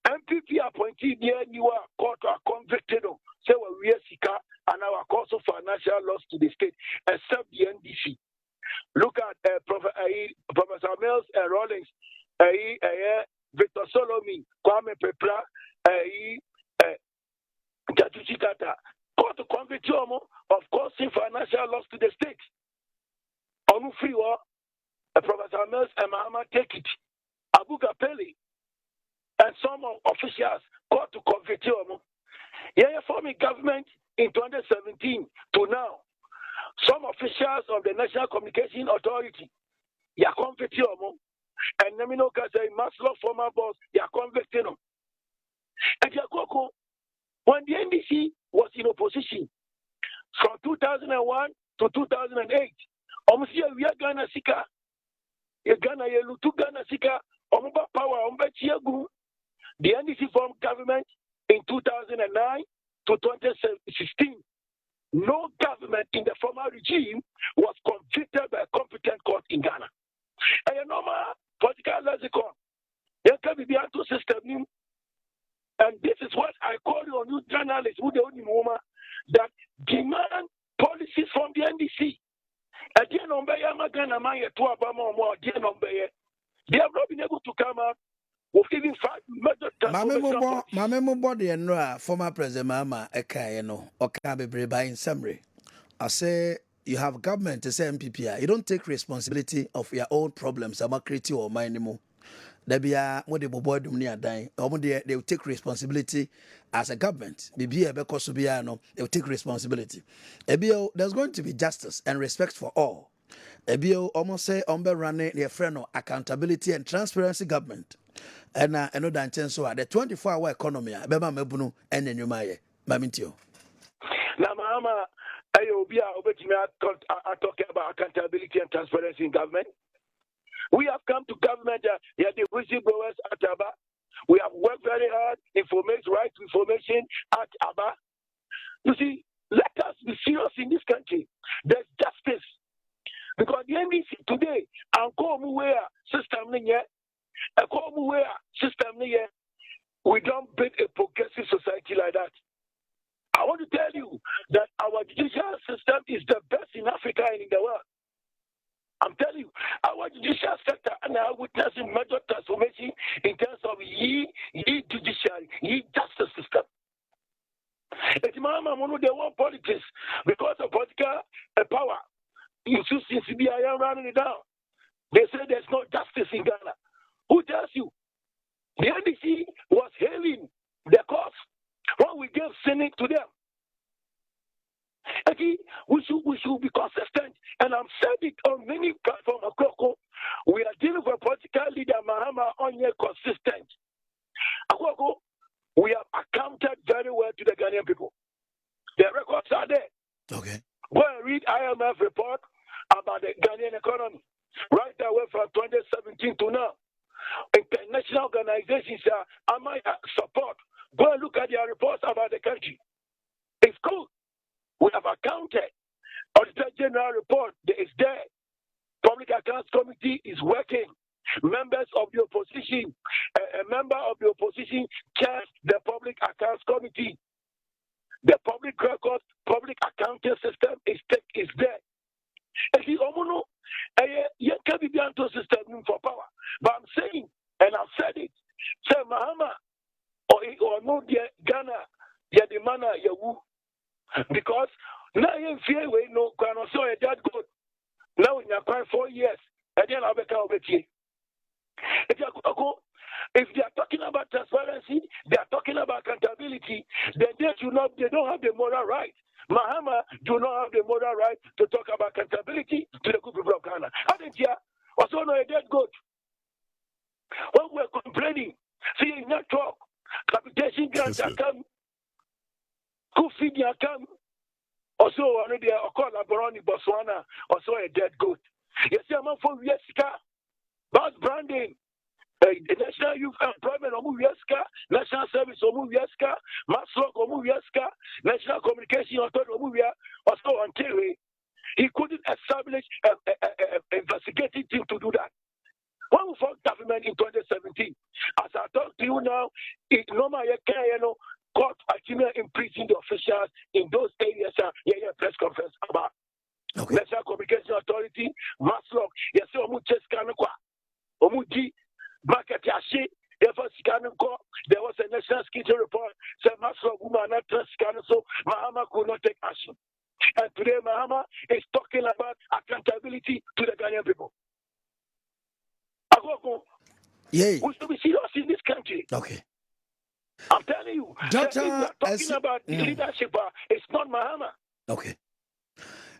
MPP appointee there you are court are convicted of say we are Sika and our cause of financial loss to the state except the NDC. Look at Professor Mills and Rawlings, Victor Solomi, Kwame Pepla, Jatuchi Tata. Court to convict you of causing financial loss to the state. On free war, Professor Mills and Mahama take it. Abu Gapeli and some officials got to convict you. Forming government in 2017 to now. Some officials of the National Communication Authority, they are convicting them. And Namino Kasa, Maslow former boss, they are convicting them. And Akuoko, when the NDC was in opposition from 2001 to 2008, we are Ghana Sika, Ghana Yelutu Ghana Sika, Omuba Power, Omba Chiagu. The NDC formed government in 2009 to 2016. No government in the former regime was convicted by a competent court in Ghana. And a normal political lexicon, there can be the auto system. And this is what I call on you journalists who the only woman that demand policies from the NDC. Again, they have not been able to come up with even 5 major Mame body and former President Mama Ekayeno, Okabe in summary. I say you have government to say MPP, you don't take responsibility of your own problems about creating or minimum. They be what they boy do near dying. They will take responsibility as a government. Because they will take responsibility. There's going to be justice and respect for all. Almost say running their friend of accountability and transparency government. And I know that so the 24-hour economy, Bema Mebunu and then you may Mamintio. Now, Mama, I will be talking about accountability and transparency in government. We have come to government, the whistleblowers at Aba. We have worked very hard, right to information at Aba. You see, let us be serious in this country. There's justice. Because the NDC today, we don't build a progressive society like that. I want to tell you that our judicial system is the best in Africa and in the world. I'm telling you, our judicial sector and are witnessing major transformation in terms of judiciary, justice system. It's Mama Mono, they want politics because of political power. Since CBI running it down, they say there's no justice in Ghana. Who tells you? The NDC was hailing the cause when we gave Senate to them. Okay, we should be consistent, and I've said it on many platforms. Akuoko, we are dealing with a political leader, Mahama, only consistent. Akuoko, we have accounted very well to the Ghanaian people. The records are there. Okay. Go and read IMF report about the Ghanaian economy. Right away from 2017 to now. International organizations are my support. Go and look at their reports about the country. It's good. We have accounted. Auditor General report is there. Public Accounts Committee is working. Members of the opposition, a member of the opposition chairs the Public Accounts Committee. The public record, public accounting system is there. And the Omono, you can be the system for power. But I'm saying, and I've said it, say Mahama or no Ghana, the man Yawu. Because now you fear we no can also a that good. Now in your 4 years, and then I'll be here. If they are talking about transparency, they are talking about accountability, then they don't have the moral right. Mahama do not have the moral right to talk about accountability to the good people of Ghana. I think here also no a dead goat. When we're complaining, see in that talk, capitation grants are come. Kofi Diakam, also already a call Laboroni Botswana, also a dead goat. Yes, I'm for Yeska, Bas Branding, the National Youth Employment Omu Yeska, National Service Omu Yeska, Maslock Omu Yeska, National Communication Authority Omu Yeska, also on TV. He couldn't establish an investigative team to do that. When we fought government in 2017, as I talk to you now, it normally court actually imprisoned the officials in those areas. Press conference about National Communication Authority, Maslock, yes, Omuche Skanukwa, Omuji, Market Yashi, there was a national security report, said Maslock woman not Skanuk, so Mahama could not take action. And today Mahama is talking about accountability to the Ghanaian people. Yay. We should be serious in this country. Okay. I'm telling you, Doctor, if we are talking about leadership, it's not Mahama. Okay.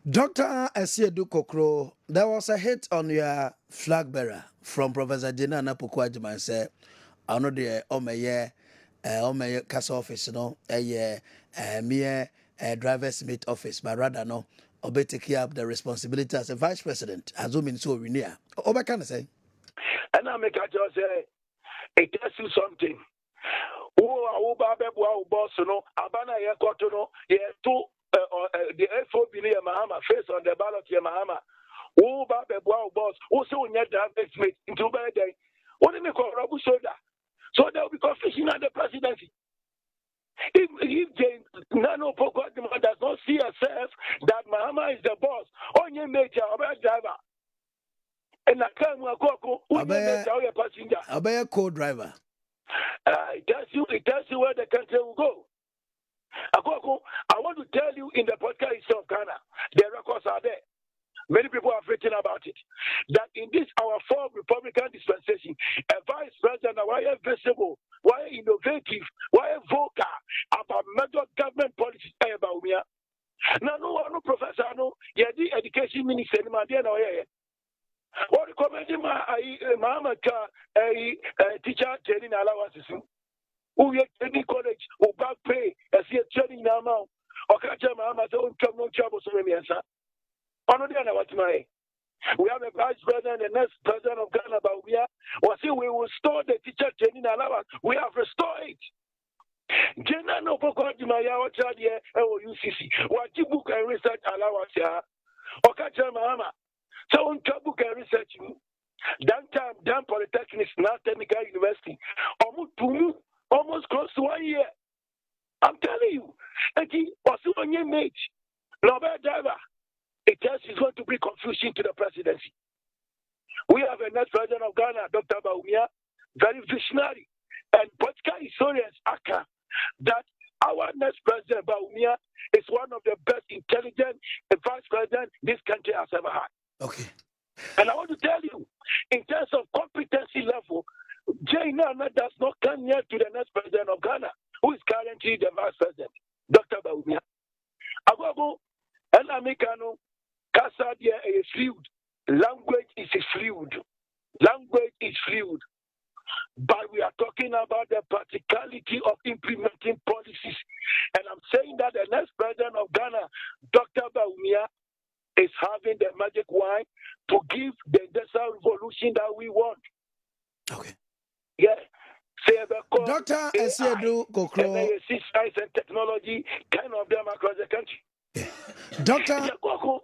Dr. Asiedu Kokro, there was a hit on your flag bearer from Professor Jena Napukwajima and said, I know the Omeye Castle office, mere driver's mate office, but rather no, Obe take up the responsibility as a vice president, assuming so we near. Obe can I say? And I make a just say, it tells you something. Boss, Abana Yakotono, the FOB Mahama, face on the ballot here, Mahama. Boss, also in your driver's mate into by day. What do you call Rabu Soda? So there will be confusion at the presidency. If the Nano Pokot does not see herself that Mahama is the boss, on your major driver. And I can't go passenger. A co-driver. It tells you where the country will go. Akuoko, I want to tell you in the podcast of Ghana, the records are there. Many people have written about it. That in this our fourth Republican dispensation, a vice president, why visible, why innovative, why vocal about major government policies about me. Now, no professor, no, the education minister, what recommending my teacher training allowances? Who yet training college, who back pay, as he training now, or catch my own trouble, so many answer. We have a vice president and next president of Ghana, but we will store the teacher training allowance. We have restored it. Jena no poko di maya o chadie UCC. What book and research allowance ya? Okacha Mahama. So on book and research. Dan Polytechnics, now Technical University. Almost close to 1 year. I'm telling you. And he was on your mate. Robert driver. It tells is going to bring confusion to the presidency. We have a next president of Ghana, Dr. Baumia, very visionary. And political historians account that our next president, Baumia, is one of the best intelligent vice presidents this country has ever had. Okay. And I want to tell you, in terms of competency level, Jay Nana does not come near to the next president of Ghana, who is currently the vice president, Dr. Baumia. Agogo, and Amikano, Kasadia is fluid. Language is fluid. Language is fluid. But we are talking about the practicality of implementing policies. And I'm saying that the next president of Ghana, Dr. Baumia, is having the magic wine to give the industrial revolution that we want. Okay. Yeah. Dr. Asiedu Kokro. Science and technology, kind of them across the country. Yeah. Dr. Asiedu Kokro.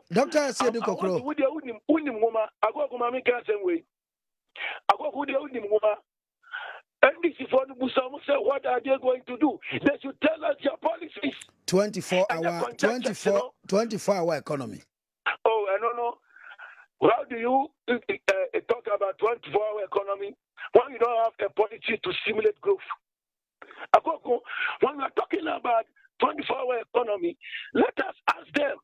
And this is what what are they going to do? They should tell us their policies. 24-hour economy. Oh, I don't know. How do you talk about 24-hour economy when you don't have a policy to stimulate growth? When we are talking about 24-hour economy, let us ask them.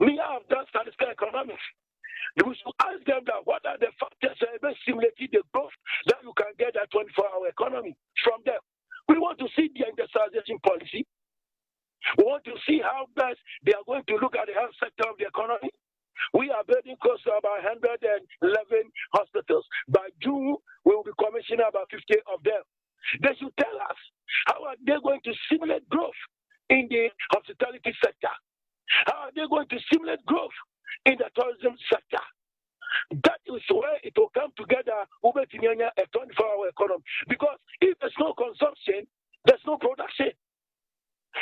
We have done statistical economics. We should ask them that what are the factors that stimulating the growth that you can get that 24-hour economy from them. We want to see the industrialization policy. We want to see how best they are going to look at the health sector of the economy. We are building close to about 111 hospitals. By June, we will be commissioning about 50 of them. They should tell us how are they going to stimulate growth in the they going to stimulate growth in the tourism sector? That is where it will come together over a 24-hour economy. Because if there's no consumption, there's no production.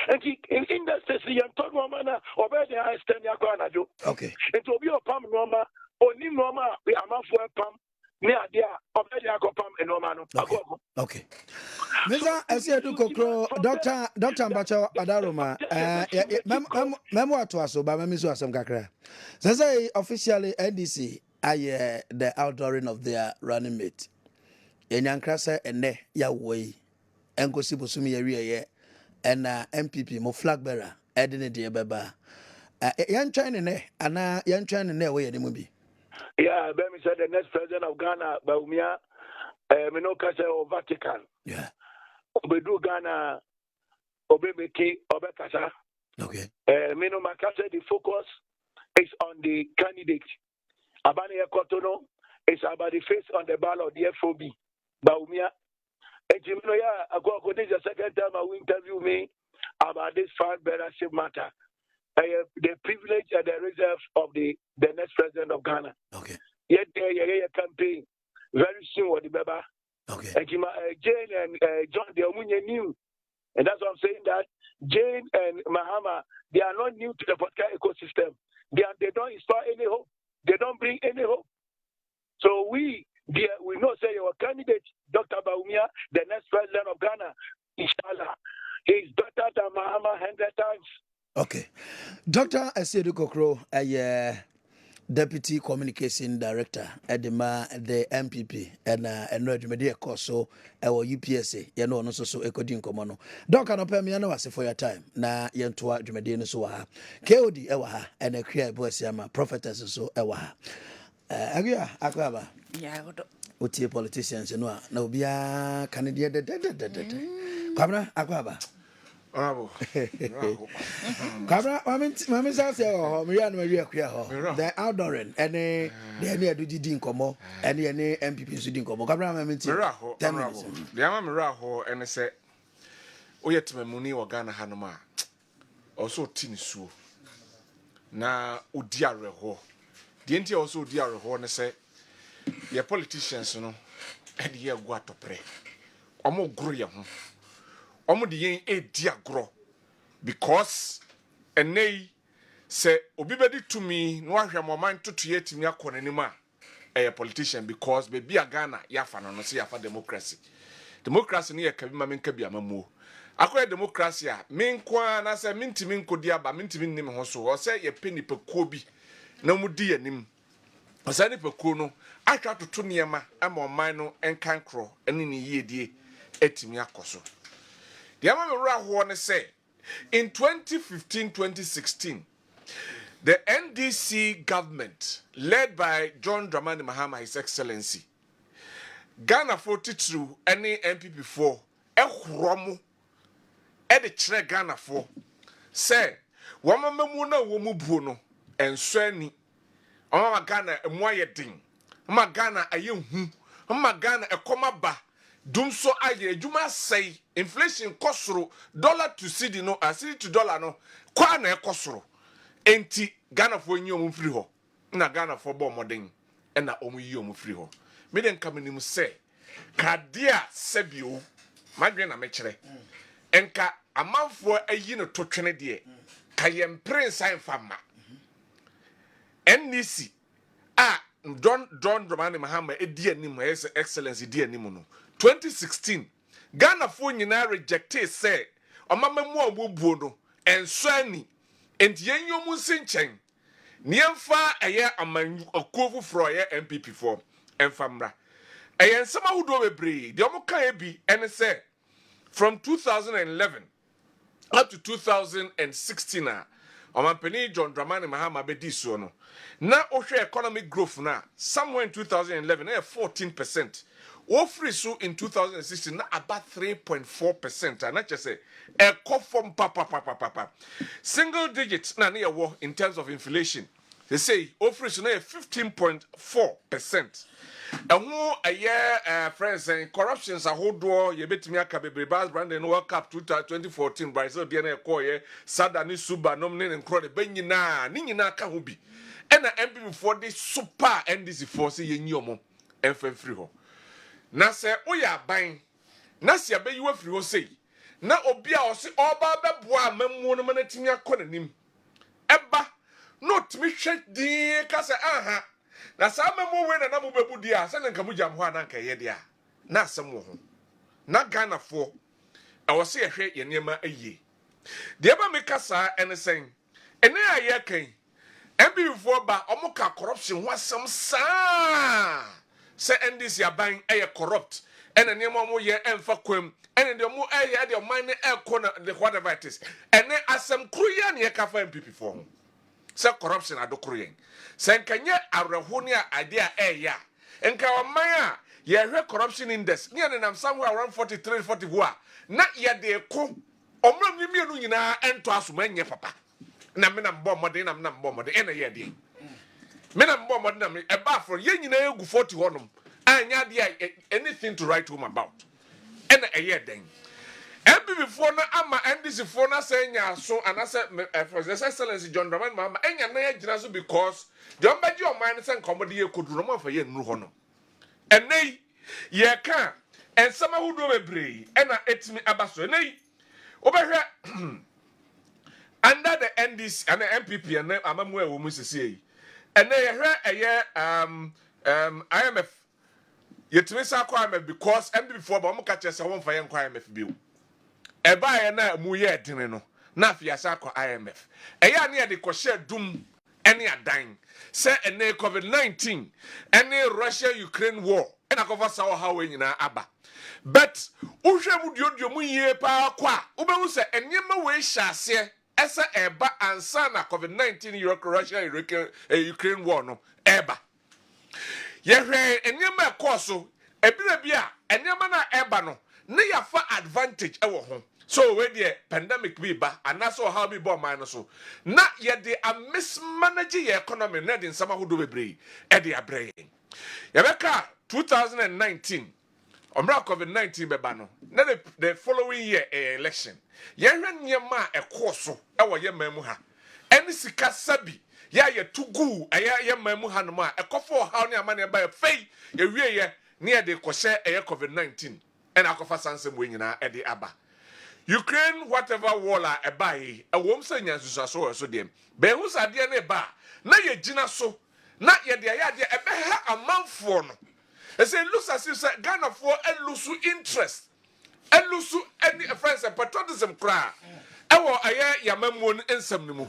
And in industries, you told woman over the high standard. Okay. It will be a palm norma, only norma, we are not for a palm. Near there, over the palm and normal. Okay. Mr. Asiedu Kokro, Dr. Mbacho Adaroma, memo to us, but Memisu Asam Kakra. Say officially NDC, the outdooring of their running mate. Enyankrasa and ne ya way, Enkosi Busumi area, and MPP, mo flag bearer, Edine de Baba. Yan China ne, and yan China ne way the movie. Yeah, Bemi said the next president of Ghana, Baumia, Minokase or Vatican. Yeah. Obedu Ghana, Obebeki, Obekasa. Okay. Mino Makase, the focus is on the candidate. Abani Kotono is about the face on the ballot, the FOB. Baumia. Ejimnoya, Akuoko, this is the second time I will interview me about this far bearership matter. The privilege and the reserve of the next president of Ghana. Okay. Yet campaign very soon with the Baba. Okay. Jane and John, they are new. And that's what I'm saying, that Jane and Mahama, they are not new to the podcast ecosystem. They don't inspire any hope. They don't bring any hope. So we know, say, your candidate, Dr. Baumia, the next president of Ghana, inshallah, he is better than Mahama 100 times. Okay. Dr. Asiedu Kokro, Deputy Communication Director at the MPP and Media course so our UPSA, you know, no so Ekodin Comono. Doc and Opemiano was for your time. Na Yentua Jumedian Soa, KOD Ewaha, and a clear voice Yama, prophetess so Ewaha. Agia, Aquaba. Yeah, Uti politicians, you know, no be a Canadian. Cabra, Aquaba. Bravo. Cabra, Mammy says, oh, Marian Maria Quia, the outdooring, and the near Dudin Como, and the MPP Sudin Como. Cabra, Mammy, Miraho, the Amamiraho, and I said, O yet me Muni or Ghana Hanoma, also Tinisu. Na Udiareho. The Inti also Diareho, and I say, your politicians, you know, and ye go to pray. Omo Gruya. Omo di yen e dia gro because enei se obi bedi to me no ahwe moman toto yetimi akonanima a politician because be bia Ghana ya fa no so ya fa democracy ne ya kabi ma menka bia mamu akoya democracy a menkwa na se mentimi nkodi aba mentimi nnim ho so o se ye peni pekuo bi na mudi anim o se ni pekuo no atwa toto niema ama oman no enkankro ene ni yiedie etimi akoso. The Amamira say in 2015-2016, the NDC government, led by John Dramani Mahama, His Excellency, Ghana 42 any MPP 4, Romu, Edi Chere Ghana 4, say, Wamamuna Womubuno, and Sweni, Mama Ghana a Moye Ding, Mama Ghana a young, Mama Ghana a Komaba. Dum so aye adwuma say inflation kosoro dollar to cedi no cedi to dollar no kwa na ekosoro enti Ghana fo nyi omu free ho na Ghana fo bo moden e na omu yi omu free ho me den kamenim say kadia sebio madwe na mekere enka amanfo ayi no totwene de kayem prince anfama NDC John Dramani Mahama edi anim His Excellency di anim no 2016 Ghana for nyina rejected say omamemu obubuo no enso ani enti yenyo mu sinchen niemfa eye aman Akuoko fro ye MPP for enfamra eye nsema hudo bebre de omoka ebi ene say from 2011 up to 2016 Omampeni John Dramani Mahama bedi so no na ohwe economic growth na somewhere in 2011 14%. Free so in 2016 na about 3.4%. And not just say a from papa. Single digits na near in terms of inflation. They say free so na 15.4%. ɛho ɛyɛ friends and corruptions ahodoɔ yɛbɛtumi aka bebree bas brandon world cup 2014 brazil deɛ na ɛkɔɔyɛ sada ne suba nom ne nkorɔ de bɛnyinaa ne nyinaa ka ho bi ɛna MPP for the super NDC for sɛ yɛnyi ɔmo ɛmfa firi hɔ na sɛ woyɛ aban na sɛ yɛbɛyi wo firi hɔ sei na obi a ɔse ɔba bɛboa amamuo no ma no atumi akɔ n'anim ɛba na ɔtumi hwɛ din ka sɛ aha na saa amamuo wei na mo bɛbu di a sɛ ne nka mo gyam hɔ a na nka yɛ de a na asɛm wɔ ho na Ghanafoɔ ɛwɔ sɛ yɛhwɛ yɛn nneɛma ayie deɛ ɛba meka saa ɛne sɛn ɛne a yɛkan MPP4 ba ɔmo ka corruption ho asɛm saa sɛ NDC aban ɛyɛ corrupt ɛna nneɛma ɔmo yɛ ɛmfa kwam ɛna deɛ ɔmo ɛyɛ deɛ ɔman ne ɛkɔ na the whatever it is ɛne asɛm koro yɛ ne yɛka fa MPP4 ho sɛ corruption adokoro yɛn sɛ nkanyɛ awerɛho ne a ade a ɛyɛ a nka ɔman a yɛhwɛ corruption index ne yɛ nenam somewhere around 43 44 a na yɛde ko ɔmo mmienu nyinaa ɛnto asoma nyɛ papa na me na mbɔ mmɔden na me na mbɔ mmɔden ɛna yɛ deɛ me na mbɔ mmɔden na me ɛba afro yɛn nyinaa egu 40 hɔnom anya deɛ anything to write home about ɛna ɛyɛ den MPP4 na ama NDC4 na sɛ nya so anasɛ His Excellency John Dramani Mahama enya na yɛgyina so because deɛ ɔmbɛgye ɔman no sɛ nkɔmmɔde yɛ koduru no ɔmfa yɛ nnuru hɔ no ɛnɛ yi yɛka nsɛm ahodoɔ bebree ɛna ɛtumi aba so ɛnɛ yi wobɛhwɛ under the NDC and the MPP and amamu e wo mu sisi and yɛhwɛ ɛyɛ IMF yɛtumi sa kɔ IMF because MPP4 ba mo ka kyerɛ sɛ wɔn fa yɛn kɔ IMF bio ɛba yɛ na mu yɛ dene no na afia sa kɔ IMF ɛyɛ ne yɛ de kɔhyɛ dum ɛne adan sɛ ɛne COVID-19 ɛne Russia-Ukraine war ɛna kɔfa sa wɔ ha wɔ nyinaa aba but wohwɛ mu diodio mu yie paa kɔ a wobɛhu sɛ ɛnneɛma wɔ hyɛ aseɛ esa eba ansa na COVID-19 Russia Ukraine war no eba yehwe enyema ekoso ebire bia enyema na eba no ne yafa advantage ewo ho so we dey pandemic bi ba anaso how bi bo man no so na ye dey a mismanage your economy na dey nsama hodo bebre e dey abre ye beka 2019 omra COVID-19 beba no na the following year election yɛhwɛ nneɛma a ɛkɔɔ so ɛwɔ yɛ man mu ha ɛne sika sabi yɛ tugu ɛyɛ yɛ man mu ha no ma ɛkɔfo ɔhaw ne amane ba yɛfei yɛwie yɛ ne yɛde kɔhyɛ ɛyɛ COVID-19 ɛna akɔfa sansɛm wɔ nyinaa ɛde aba Ukraine whatever war a ɛba yi ɛwɔm sɛ nyansusuaso wɔ so deɛ bɛhu sɛ adeɛ ne ba na yɛgyina so na yɛde ayɛ adeɛ ɛbɛha amanfoɔ no ɛsɛ it looks as if sɛ Ghanafoɔ ɛlusu interest elusu any friends and patriotism kra ewo aye yamamuo nsam ne mu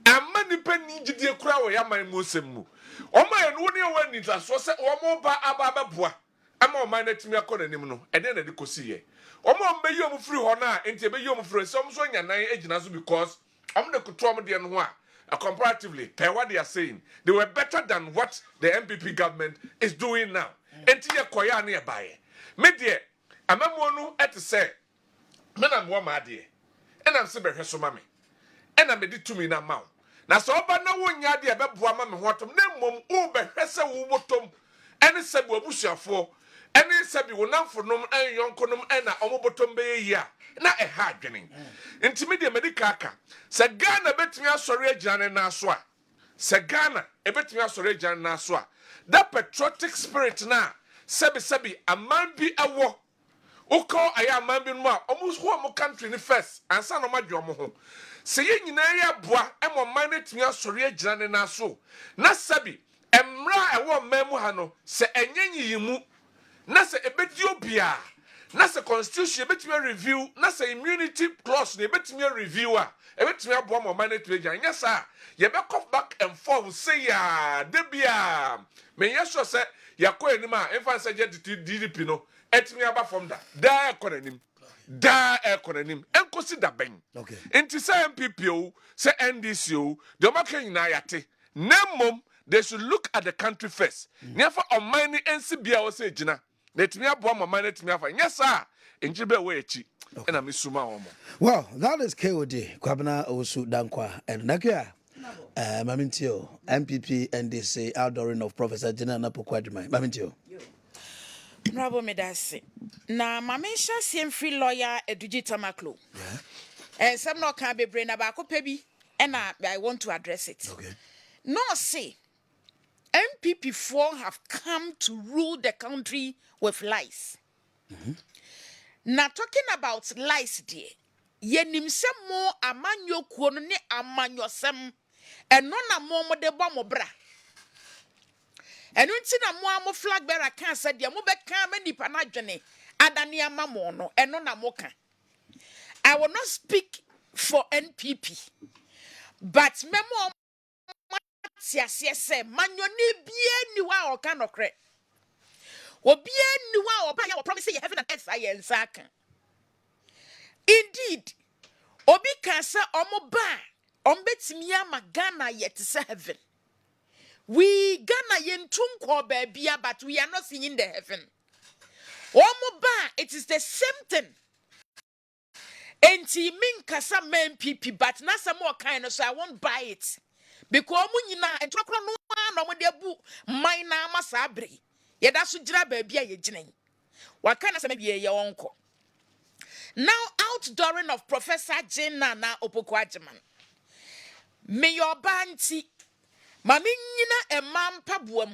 amma nipa ni gidie kra wo yaman mu nsam mu oma ye no ne wa ni taso se omo ba aba boa ama o man natimi akọ nanim no ede na de kosi ye omo mbe yi omu free ho na enti be yi omu free so so nyanan agina so because am de koto am de no ho a comparatively per what they are saying they were better than what the MPP government is doing now enti ye koya na ye bae me de amamuo no ete se me na mo ma de ena mse behwe so ma me ena me de tumi na ma na so oba na wonya de beboa ma me hotom na mmom wo behwe se wo botom ene se bo abusuafo ene se bi wo namfonom en yonkonom ena omo botom be yi a na ha adwenen ntimi de medical aka se Ghana betumi asori agirane na so a se Ghana e betumi asori agirane na so a that patriotic spirit na sebi aman bi awo uko aya man bi no a almost who country ni first ansa no madwe omo ho se ye nyina ya boa emo man na tumi asori agirane na so na sabi emra ewo man mu ha no se enyenyi yimu na se ebedi obia na se constitution ebetumi review na se immunity clause na ebetumi review a ebetumi aboa mo man na tumi agirane nya sa ye be come back and forth say ya debia me yeso se yakọ enim a emfa se je DDP no etimi aba from da ekonanim enkosi da ben okay enti se MPP o se NDC o de maka nyina yate nemmom they should look at the country first nefa oman ni ensi bia wo se gina na etimi abo oman na etimi afa nyesa enjibe we echi ena mesuma omo well that is KOD Kwabena Osu Dankwa and Nakia Mamintio MPP NDC outdooring of Professor Jina Napo Kwadimai Mamintio Rabo medase. Na mamensha siem free lawyer Eduji Tamaklo. Yeah. And some no can be brain about pebi and I want to address it. Okay. No say MPP4 have come to rule the country with lies. Now talking about lies dear. Yenim se mo amanyo kuono ne amanyo sem eno na mo de bo mo bra. Enu nti na mo amo flag bearer kan se de mo be kan ma nipa na dwene adane ama mo no eno na mo kan. I will not speak for NPP, but memo tiasie se manyo ni bie ni wa o kan okre. Obie ni wa o ba ya promise ye heaven and earth aye nsa kan. Indeed, obi can say omo ba ombetimi ama Ghana yet se heaven. We Ghana yentum ko baabia, but we are not seeing the heaven. Omo ba, it is the same thing. Enti min kasa men pipi, but na some more kind of, so I won't buy it. Because munyina entwakro no mo de bu mine na masabre. Yeda so gira baabia ye ginen. Wakana se mebie ye wonko. Now, outdooring of Professor Jena na Akuoko Kwarteng. Me your banti. Mami nyina emampa buam.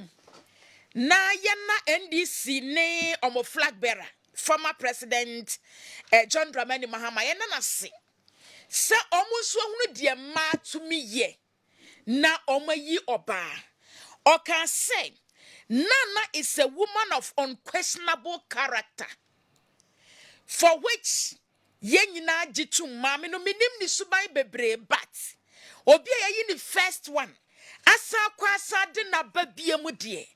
Na yana NDC ne omo flag bearer. Former President John Dramani Mahama. Yana na se. Se omo so hunu die ma to me ye. Na omo yi oba. Oka say, Nana is a woman of unquestionable character. For which yenyina jitu mami no minim ni subai bebre but obi ayi ni first one asa kwa asa de na babie mu de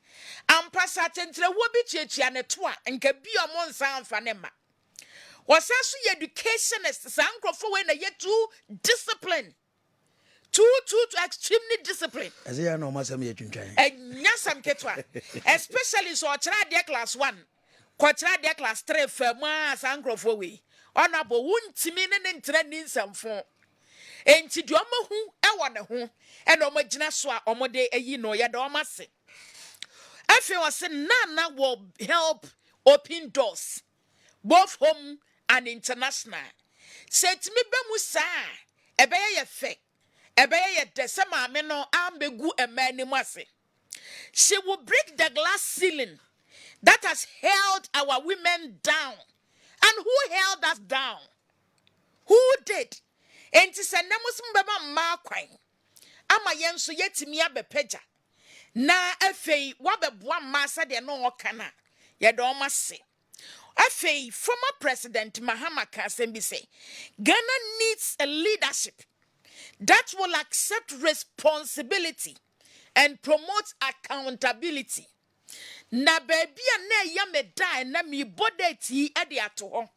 ampa sa tentre wo bi chiachia ne to a nka bi omo nsa amfa ne ma wasaso educationist sankrofo we na yetu discipline too extremely disciplined as ya no masam ye twintwan nyasam ketwa especially so ochra de class 1 Kwatra de class 3 fema sankrofo we onabo wuntimi ne ntra ni nsamfo enti de omahu ewo ne ho e na omagina so a omode ayi no ye de omase afi wose nana will help open doors both home and international set me be mu sa ebeye ye fe ebeye ye de se maame no ambegu emani mu ase. She will break the glass ceiling that has held our women down. And who held us down? Who did? Enti se nemus mbeba ma kwan. Ama yenso yetimi abepeja. Na afei wabeboa masa de no okana. Ye do mase. Afei former President Mahama Kasembi say, Ghana needs a leadership that will accept responsibility and promote accountability. Na baby na ya me die na mi bodeti ade ato ho.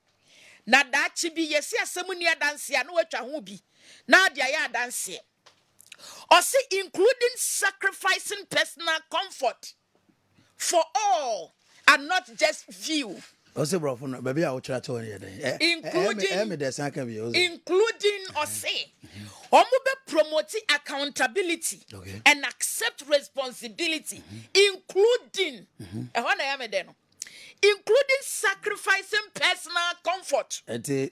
Na da chi bi yesi asemu ni adanse a no watwa ho bi. Na dia ya adanse. Or say including sacrificing personal comfort for all and not just few. Ose bro for baby a wo kira to ne including or say Omube promote accountability and accept responsibility, including including sacrificing personal comfort.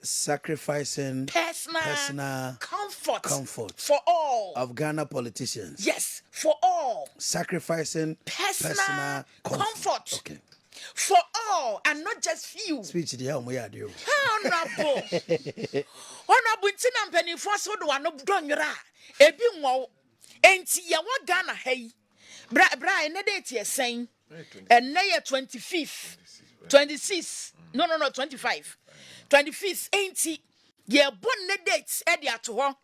Sacrificing personal comfort for all of Ghana politicians. Yes, for all. Sacrificing personal comfort. Okay. For all and not just few. Speech the hell we are do. Honorable. Honorable Tinam Penny Fosso do one of Donura. Ebi wo. Enti ya wa Ghana hey. Bra na date ye saying. And na 25th. 26. No 25. 25th enti ye bon na date e dia to ho.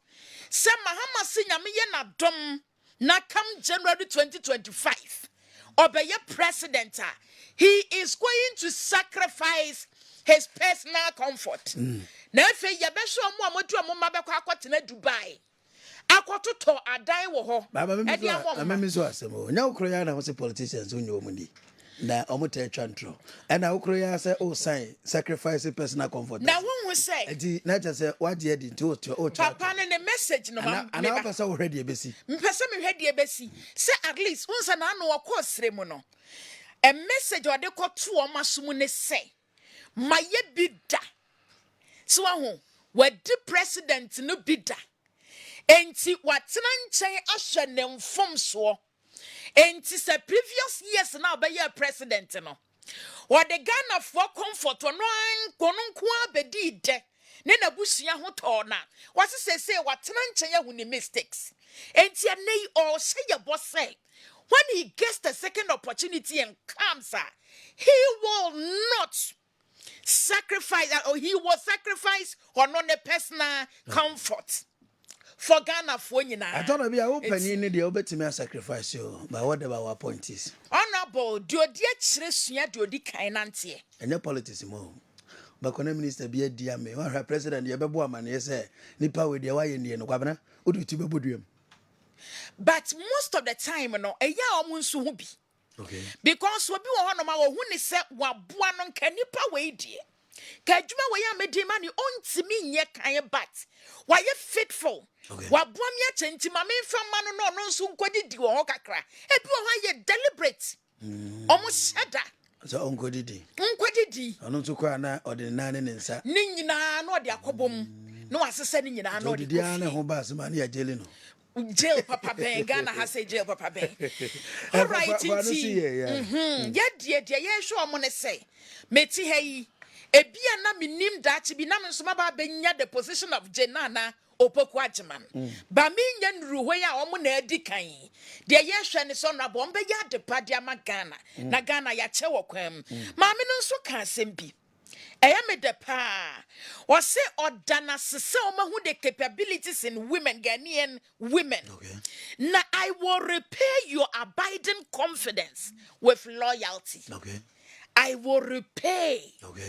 Se Mahama se nyame ye na dom na come January 2025. Obeye president. He is going to sacrifice his personal comfort. Na fe ye be so mo amodu amoma be kwa akotena Dubai. Akototo adan wo ho. Amemi so asemo. Nya ukroya na ho se politicians onye omuni. Na omote twantro. And ukroya say oh sign sacrifice personal comfort. Na won say. Edi na just say what dey di to Papa ne message no ma. And na person already ebesi. Mpese me hwede ebesi. Say at least unsa na no akọ sremu no. a message or de ko to o maso ne say maye bida so ahu wadi president no bida enti watena nchen ahwe ne mfom so enti se previous years na be ye president no what the Ghana for comfort no an kononko abedi de ne na busua ho to na wase say watena nchen ya hu ni mistakes enti anei all say your boss say when he gets the second opportunity and comes he will not sacrifice or he will sacrifice on a personal comfort for Ghana for you now. I thought I'd be open in the obetime sacrifice you, but whatever our point is. Honorable, do you dear do di kainantie? And your politics more. But when minister be a dear me, or her president, your babu man, yes, Nipa with the way in the Governor, would you to be. But most of the time, no, a ya omunsu will be. Okay. Because we be one of our who is set wa buanon can nipa way dear. Kajuma way I made money on to me yet kind bat. Why you fitful? Okay. What buam yet into my main from man no soon quadid you or cry. A poor high deliberate. Almost said that. So Uncle Didi. Unquadidi. I know to cry or the nine and sa. Nina no dia kobom. No assessing in an order. Diana who bas money a jelino. Jail Papa Ben, Ghana has a jail Papa Ben. All right, yeah, dear, sure, I'm gonna say. Meti hey, a biana minim that be named Sumaba Benya the position of Jenana Opokwajaman. Bamin Ruwaya Omune Dikai. Dear Yashan is on a bombe yard the Padiama Ghana. Nagana Yachewoquem. Mamino so can simpi. I am the pa. Was say or dana sesoma who the capabilities in women, Ghanaian women. Okay. Now I will repay your abiding confidence with loyalty. Okay. I will repay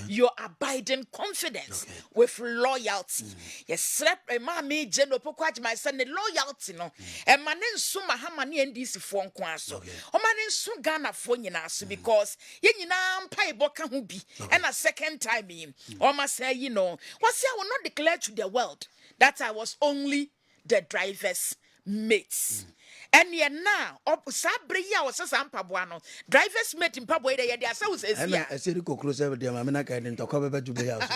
your abiding confidence with loyalty. Yes, Mammy General Pokwaj, my son, the loyalty, no. And my name Suma Hamani and this phone quaso. O my name Sungana Foninas because Yenina Pai Boka Hubi and a second time him. Or must say, you know, was I will not declare to the world that I was only the driver's mates. And yet now, Sabria was a Sampabuano. Drivers met in Pabway, they are so says, yeah. I said, go closer with them. I'm not going to cover to be house.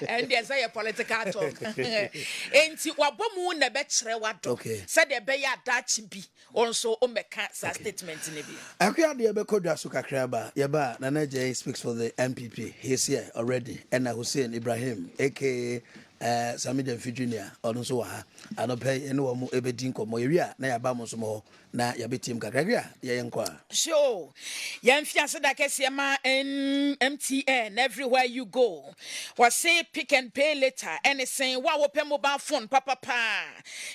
And there's a political talk. And see what Bomu the better what okay. Said the Bayer Dutch be also on the cat's statement in the beer. I can't be able to Suka Kraba. Yaba, Nana speaks for the MPP. He's here already. And Hussein Ibrahim, aka. Samiden Virginia or so I don't pay anyone more everything come area na yabamos more na yabitim kakagria yankwa. Sure. Yamfiasa da kesiama MTN everywhere you go. Was say pick and pay later anything wa open mobile phone papa.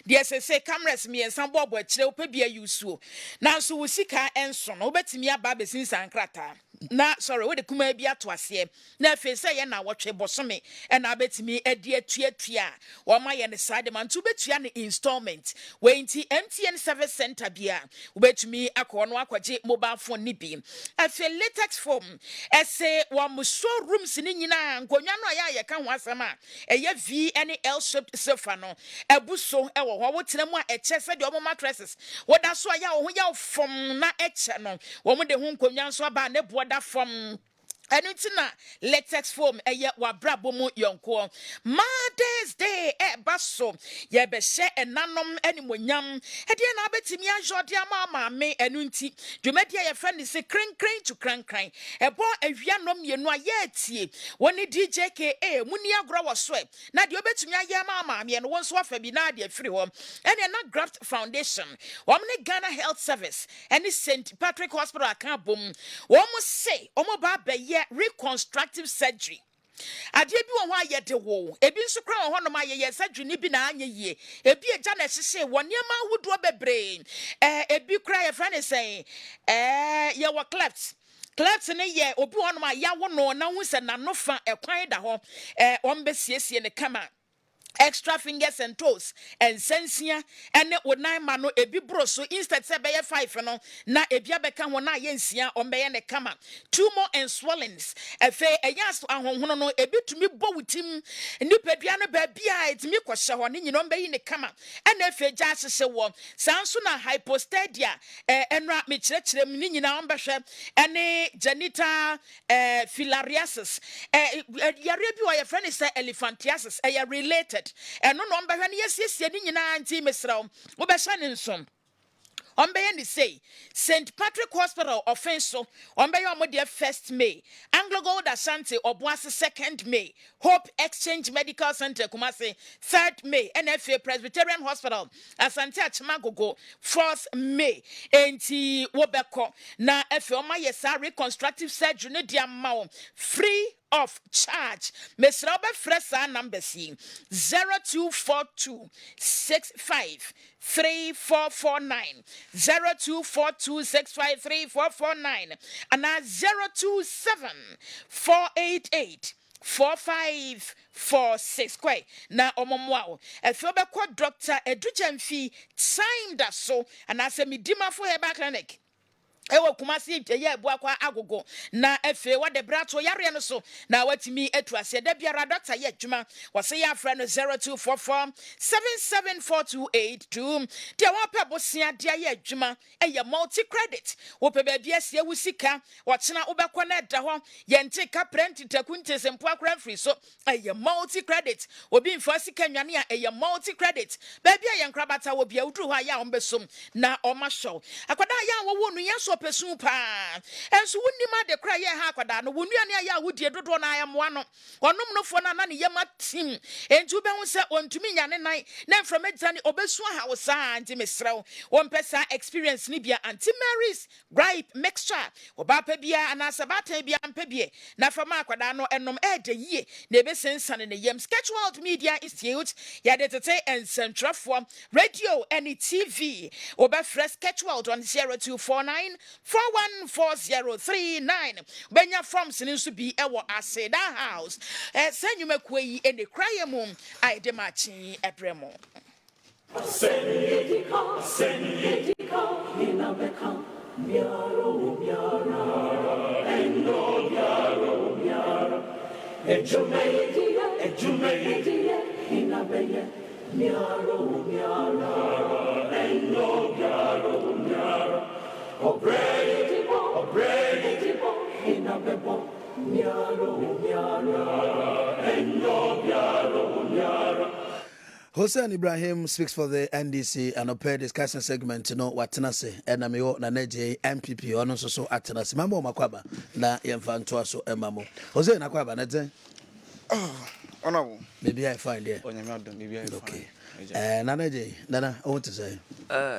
Dear say cameras me and some bob we chile pe bia yusu. Now so we sika enso no betimi aba besin sankrata. Na sorry we de kuma bia to ase. Na fe say na wotwe bosome e na betimi edi atuatua. Wo ma ye ne side man to betua ne installment. We nti MTN service center bia ubetumi akọ no akwaje mobile phone ni bi. Afe latex form ese wo mo showrooms ni nyina nkonwa no ya ye ka ho asema eye V any L shaped sofa no ebuso e wo ho wotena mu a eche se de o mattresses woda so ya wo ho ya from na eche no wo mo de ho nkonwa so aba ne boda from Anutina latex foam eye wa brabo mu yonko Mother's Day baso ye be she enanom animonyam e de na betimi ajode ama me enunti dwumadi ye friend say kren to kran ebo awianom yenu aye tie woni DJKA muni agro wo so na de obetimi aye ama me no wonso afa bi na de afiri ho ene na Graft Foundation womne Ghana Health Service ene St Patrick Hospital akabom womo say omo ba be reconstructive surgery. Ade bi wo ho ayede wo ebi nso kra wo ho no maye surgery ni bi na anye ye ebi eja na hyehyɛ wo niam ahodo bebre ebi kra ye fa ne say ye wo cleft ne ye obi wo no ma ya wo no na hu se na no fa ekwan da ho on besiesie ne kama extra fingers and toes and sensia and wo nine mano ebi bro so instead say be 5 no na ebi abeka ho na yensia o be ne kama 2 more and swellings efe eyas ahonhono no ebi tumi bo wutim nipadua no ba bia etimi kwhye ho ne nyino be yi ne kama ena efe gya hyehye wo sanso na hypostadia enra me kyerɛkyerɛ mu ne nyina on behwe ene genital filariasis yare bi wo ye friend say elephantiasis related and no number when yes ni nyina anti mesraw wo be hye ne nsom on be ni say St Patrick Hospital offenso on be your dear 1st May Anglo Gold Ashanti Obuasi 2nd May Hope Exchange Medical Center Kumasi 3rd May NFA Presbyterian Hospital Asante Achimagogo 4th May enti wobeko na efe oma yesa reconstructive surgery ne dia mawo free of charge. Miss Robert Fresa number C 0242 65 3449 0242 65 3449 and 027 488 4546 kwai na omomwa efiobe kwa doctor edujamfi time da so and ase midima for heba clinic ewo kumasi ye ebua kwa agogo na efe wa de brato yare no so na watimi etuase da biara doctor ye adwuma wose ya afra no 0244 774282 dia wa pe bosia dia ye adwuma eye multi credit wo pe ba bia sia wusika wochena ubekwa na da ho ye nte ka print takunte sempo akra free so eye multi credit obi mfa sika nwane a eye multi credit ba bia ye nkrabata wo bia udru ho ya ombesom na oma show akwada ya wo wonu ye so pesu pa enso wunima de kra ye ha akwada no wonuane aya wudie dodo na ayamwa no onom no fo na na ne yema tim entu be hu se ontumi nyane nan na from edani obesu ha wo sa anti mesrew won pesa experience ni bia anti Mary's gripe mixture obapa bia anasabata bia mpebie na fama akwada no enom ede yie na ebesensane ne yem Sketch World Media Institute ya de tete en centrafo radio and TV obafre Sketch World on 0249 414039 benya forms ni nso bi ewo Aseda House senyumakwe yi ene kraye mum aide machi ebremo Senedika inabeka miaro endo miaro ejumedia inabeye miaro endo miaro obredi inabebo miaro endo miaro. Hussein Ibrahim speaks for the NDC and a pair discussion segment to know what Tenase and Amio Naneje MPP on so at Tenase Mamo Makwaba na Yemfantoaso Emamo. Hussein Akwaba Nete. Oh, honorable. Maybe I find it. Maybe I okay. Naneje, Nana, I want to say.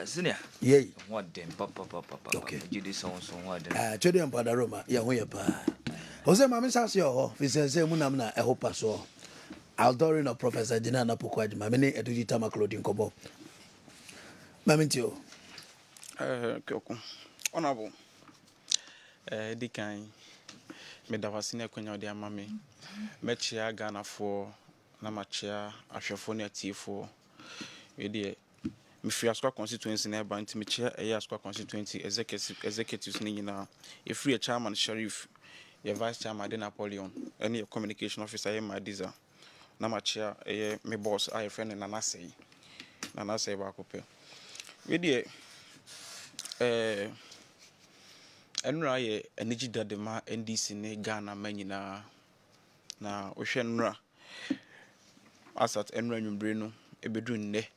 Senior. Yay. What then, Papa. Okay. You did so what then? Chodium Padaroma, Yahoyapa. Jose Mammy Sasio, if he says, Munamna, I hope I saw. Aldorin of Professor Dinana Pukwaji, Mamini, Edutama Clothing Kobo. Mamintio. Kyoko. Honorable. Dikai. Medavasine Quenya de Mami. Mechia Ghana for Namachia, Ashafonia T4. We dear. Mifiasco constituency nearby to Michia, a Yasco constituency, executives Nina, a free chairman sheriff, your vice chairman, Napoleon, any communication officer, my desire. Namachia, my boss, I friend and Nanase Bacope. We dear. Enra energy that the ma NDC ne Ghana menina na Oshenra asat Enra Nyumbreno ebedru ne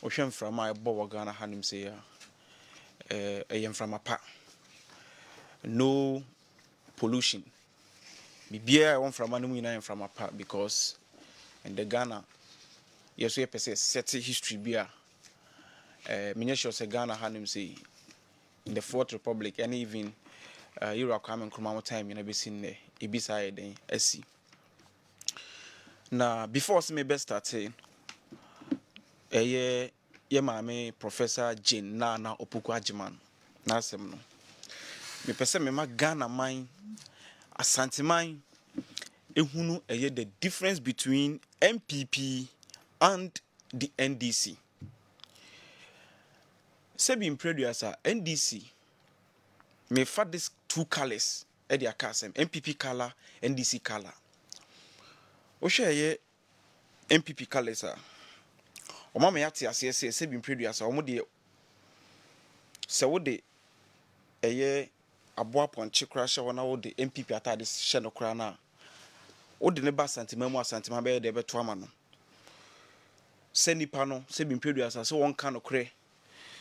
Oshen from my Bowa Ghana hanim say from a pa no pollution bibia one from anum from a pa because in the Ghana yes we say set history bia minya sure say Ghana hanim say in the Fourth Republic and even Europe coming from time in a basin there, a beside then SC. Now, before me best start saying, ye mammy Professor Jane Nana Opukwajiman, Nasemno. Me person me ma Ghana mine, Asante mine, ehunu the difference between MPP and the NDC. Sebi impreduasa NDC may fight these two colors at their castle, MPP color, NDC color. Osheye MPP colors are. Omama yati asese sebi impreduasa omode se wode eye aboa ponche krasha wana wode MPP atade hye no kra na wode ne ba santima mu asantima be de beto ama no se nipa no sebi impreduasa se won ka no kre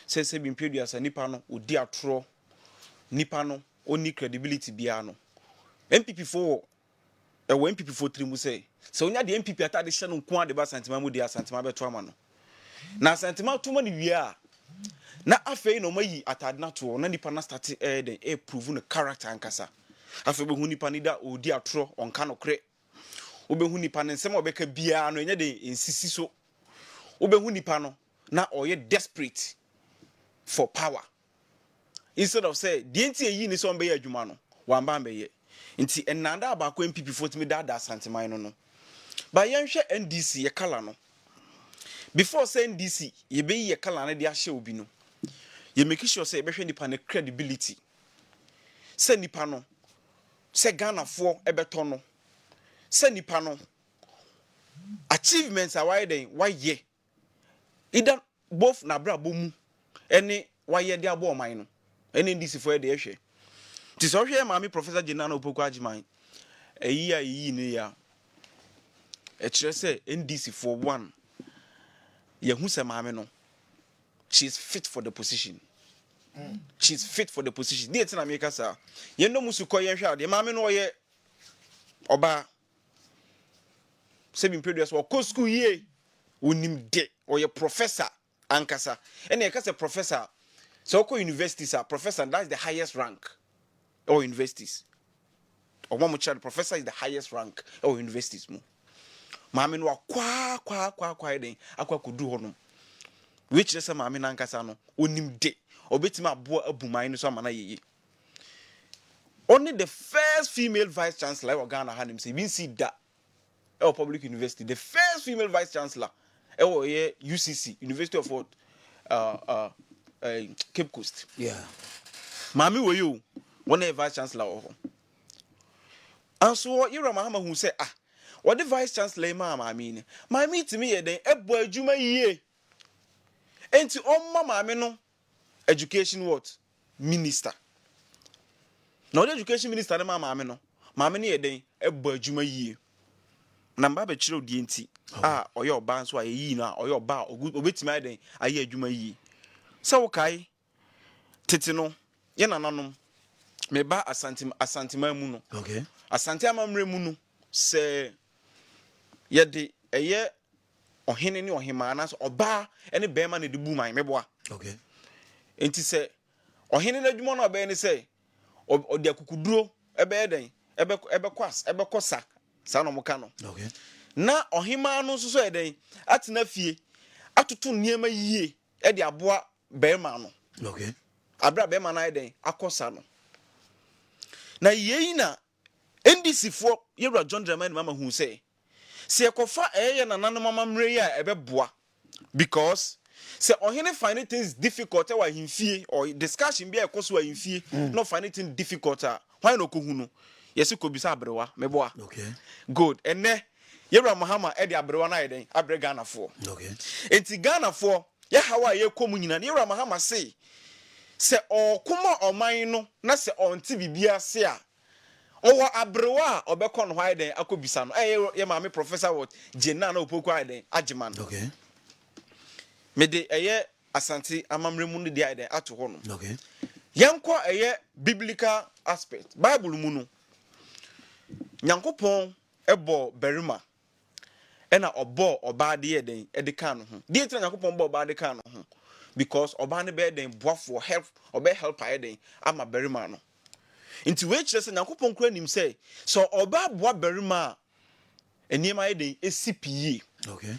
se bimpeduasa nipa no odi atro nipa no oni credibility bia no MPP4 ewo MPP4 trimu se onya de MPP atade hye no nko ade ba santima mu dia santima beto ama no na santima to ma ni wie a na afei no mayi atade na to na nipa na start den prove no character ankasa afei be hu nipa ni da odi atro onka no kre obehu nipa ne nsem obeka bia no enya de nsisi so obehu nipa no na oye desperate for power instead of say the enti eyi ni so mbe ya adwuma no wamba mbe ye nti enanda abako MPP fotimi dada santiman no ba yenhwe NDC ye kala no before say NDC ye be ye kala na de ahye obi no ye make sure say ye be hwe nipa ne credibility say nipa no say Ghana for ebeto no say nipa no achievements are why ye either both na bra bomu any why ye dia bo man no any NDC for de ehwe ti so hwe maami Professor Jenana Opoku Ajiman eyi ne ya e kire say NDC for one ye hu se maami no she is fit for the position. She's fit for the position. Dey tina make asa ye no musu ko ye hwe ade maami no ye oba sebi previous wo ko school ye onim de or ye professor ankasa and ye kase professor so ko universities are professor that's the highest rank or universities or one child professor is the highest rank or universities mo maame no kwa den akwa kudu ho no which just maame na ankasa no onim de obetima abo abuman no so amana yeye only the first female vice chancellor of Ghana had him say been see that public university the first female vice chancellor UCC University of what Cape Coast. Yeah. Mami wo you one vice chancellor of. And so you Mahama who say what the vice chancellor mama mean? My meet me then ebo adwuma yie. Enti mama me no education what minister. Now the education minister na mama me no. Mama ne den ebo adwuma yie. Na mba be kire odi enti oye oba nso ayi na oye oba obetimi aden ayi adwuma yi se wo kai tete no ye nananom me ba asantima mu no okay asante amamre mu no se ye de eye ohene ne ohema na so oba ene bema na de bu man meboa okay enti se ohene na adwuma na oba ne se odi akukuduro ebe den ebe kosa sa no muka no okay na ohima no so eden atena fie atoto niema yie e de aboa bema no okay abra bema na eden akosa no na yei na NDC fo yewra John Dramani mama hu say se ekofa eye na nanu mama mre ya ebeboa because se ohene find things difficult wa himfie or discussion be ekoso wa himfie no find things difficult why no ko hu no yesi ko bisa abrewa meboa okay good enne yewra Mahama e de abrewa na eden abre Ghana fo okay enti Ghana fo ye hawa ye komu nyina yewra Mahama say se okuma oman no na se onti bibia se a owo abrewa obekọ no hwa eden akobisa no ye maame Professor what Jenana Opoku eden Ajiman okay me de eye asante amamre mu no de eden ato ho no okay yanko eye biblical aspect Bible mu no Nyankopon ebo berima ena obo oba de eden edeka no ho de etra Nyankopon bo oba de ka no ho because oba ne be den boafo help oba help eden ama berima no nti we kire se Nyankopon kura nim say so oba boa berima eniema eden esipie okay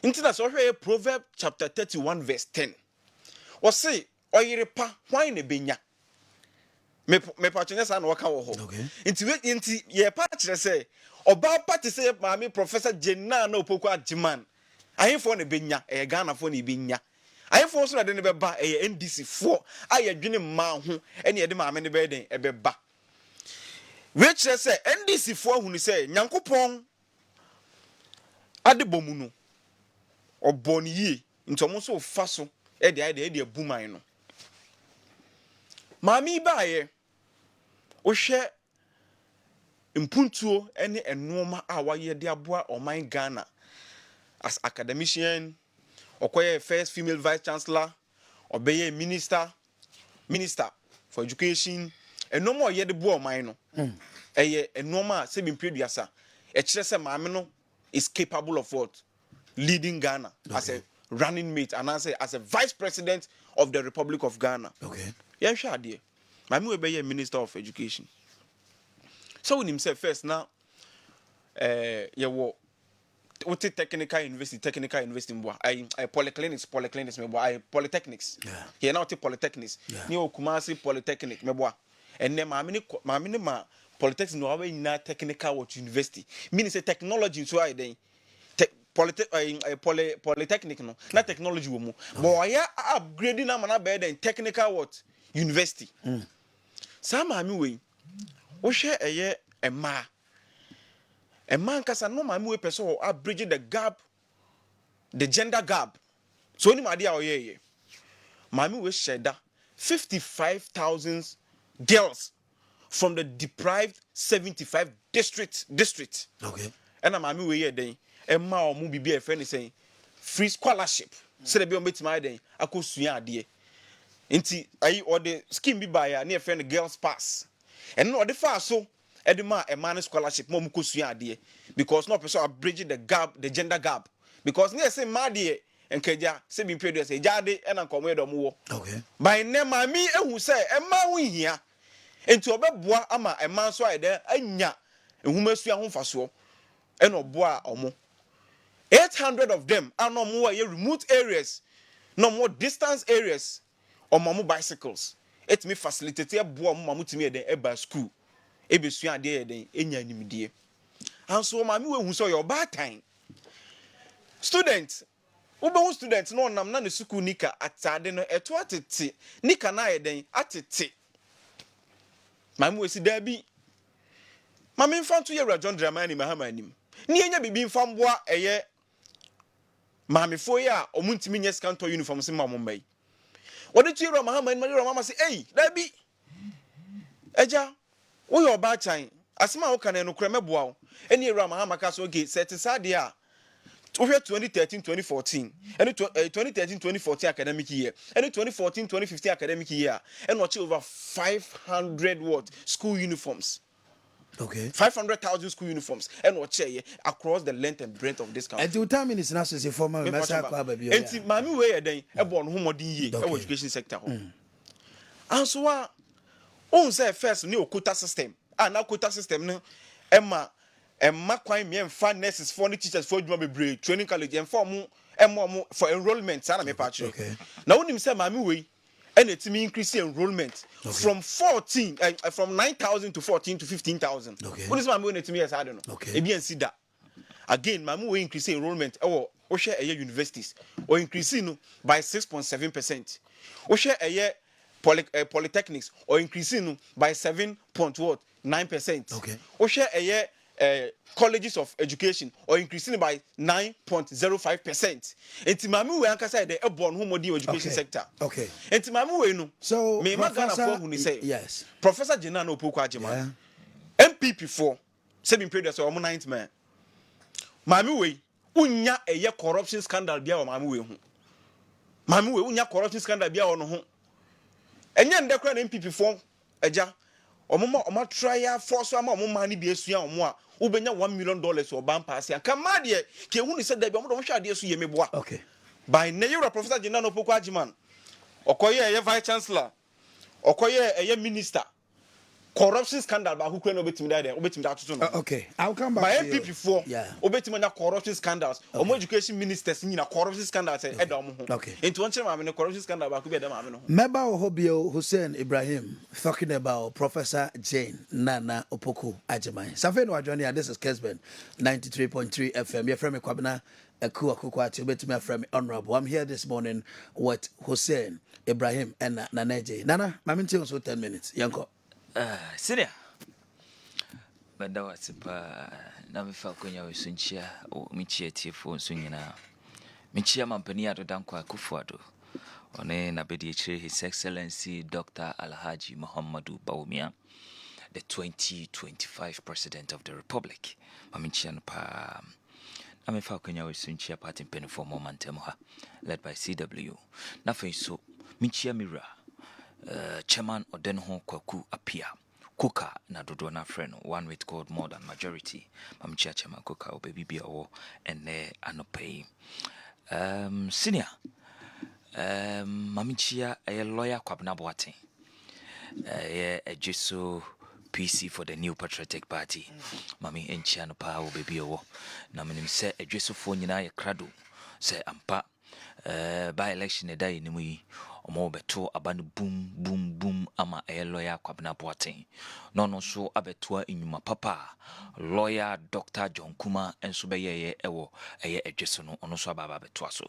nti na so hwe Proverbs chapter 31 verse 10 o say oyerepa hwan ne benya me patwene sa na waka wo ho nti ye pa kire say oba party say maami Professor Jenana Opoku Ajiman ahemfo ne benya Ghana fo ne benya ahemfo so na de ne beba NDC fo aye dwene ma ho ene ye de maame ne be den ebeba which say NDC fo hu ni say Nyankopon ade bomu no obon yi ntomo so fa so e de abuman no maami baaye o hwe mpuntuo ene enoma a waye de aboa oman Ghana as academician okoye first female vice chancellor obeye minister for education enoma oye de boa oman no eye enoma se bimpreduasa e kire se maame no is capable of what leading Ghana as a running mate and as a vice president of the Republic of Ghana. Okay. Yeah, sure, dear. Mami will be a minister of education. So when himself first now, what technical university, I polyclinics, me boy, I polytechnics. Yeah. He now take polytechnics. Ni Kumasi polytechnic, me boy. And then mami polytechnics no have na technical what university. Meaning say technology so I then. Polytechnic no na technology wo mu but why upgrading na mana better than technical what university sa maami we wo hwe eye ema nkasa no maami we person bridge the gap, the gender gap. So ni made a oyeye maami we sheda 55,000 girls from the deprived 75 district. Okay. And maami we den Emma or movie be a friend saying free scholarship. So the be on betima den akosua ade. Enti ayi or the scheme be by near friend girls pass. And no the far so edema a man scholarship mo mukosua ade because no person bridging the gap, the gender gap. Because near say madie and keja say be period say jade and ankomwe do mo. Okay. By name me ehu say emma won hia. Enti obeboa ama a man so ade anya ehumesua ho faso. And oboa omo 800 of them are no more remote areas, no more distance areas, or mamu bicycles. It me facilitate a boy mamu to me at the school. Ebesua de den enya nimdie. And so mami we hu so your bad time. Students, students no nam na ne school nika atade no eto atete. Nika na ye den atete. Mami we si da bi. Mami mfa to ye John Dramani Mahama anim. Ni enya bibi mfa mboa eye Mami foya omuntimi nye scanto uniform se ma mombai. Wode tu Roma Mahama ni Roma Mama say, "Hey, that be Eja, wo your ba chan. Asema wo kan no kra meboa wo. Eni Roma Mahama ka so okay, set sade a. Wo 2013-2014. Eni 2013-2014 academic year. Eni 2014-2015 academic year. And watch over 500 what school uniforms. Okay. 500,000 school uniforms and what across the length and breadth of this country. And 2 time minutes now say former master club baby. And mami we den e born ho modern ye education sector ho. And so on say first ni quota system. And na quota system no emma kwan me emfa nurses for the teachers for dwuma bebre training college emfa mo for enrollment sana me patch. Okay. Now when him say mami we and it me increase enrollment from 9,000 to 14 to 15,000. Okay. What is my money to me as I don't know. Okay. See that. Again, my money increase enrollment or share a year universities or increasing by 6.7%. Or share a year polytechnics or increasing by 7.9%. Okay. Or share a year colleges of education or increasing by 9.05%. And Timamu we anka say the born who modern education sector. Okay. And Timamu we no. So me Professor who say yes. Professor Jenano Opoku Agyeman. MPP 4 7 period so 9th man. Mami we unya eye corruption scandal bia o mami we hu. Mami we unya corruption scandal bia o no ho. Enya ndekra na MPP 4 agya Oma try force ama omo mani bi esua omo a wo benya $1 million or ban pass ya kama de ke hu ni se da bi omo do hwa ade so ye meboa. Okay. By Neyura Professor Jenano Opoku Agyeman. Okoye eye vice chancellor. Okoye eye minister. Corruption scandal ba hukwe no betimi da there obetimi da tutu no. Okay, I'll come back. By MPP 4 obetimi na corruption scandals omo education ministers nyina corruption scandals e da omo ho. Okay. Into one chema me corruption scandal ba ku be da ma me no. Member Hobio Hussein Ibrahim talking about Professor Jane Nana Opoku Agyeman. Safe no adwani, this is Kessben 93.3 FM. Your friend Kwabena Akuoko Kwarteng, bet me friend honorable. I'm here this morning with Hussein, Ibrahim, and Naneje. Nana, my minute also 10 minutes. Yanko. Senior. But that was na me fa konya we sunchia o me chia tiefo nso nyina me chia mampani adodan kwa Akufuado one na bedi chire His Excellency Dr. Alhaji Muhammadu Bawumia, the 2025 President of the Republic. Me chia no pa na me fa konya we sunchia party pen for moment ha led by CW na fa so me chia mira chairman Odenho Kwaku Apia Kuka na dodo na friend one with God more than majority. Mamchia chama Kuka o baby be awo ene anopai. Senior. Mamchia a lawyer Kwabena Boateng. A jesu PC for the New Patriotic Party. Mami enchia no pa o baby awo. Na menim se a jesu for nyina ye krado. Se ampa by election e dai nimu yi omo beto abanu boom ama lawyer Kwabena Boateng no so abeto enyuma papa lawyer Dr. John Kuma enso be ye ewo eye adweso no ono so ababa beto aso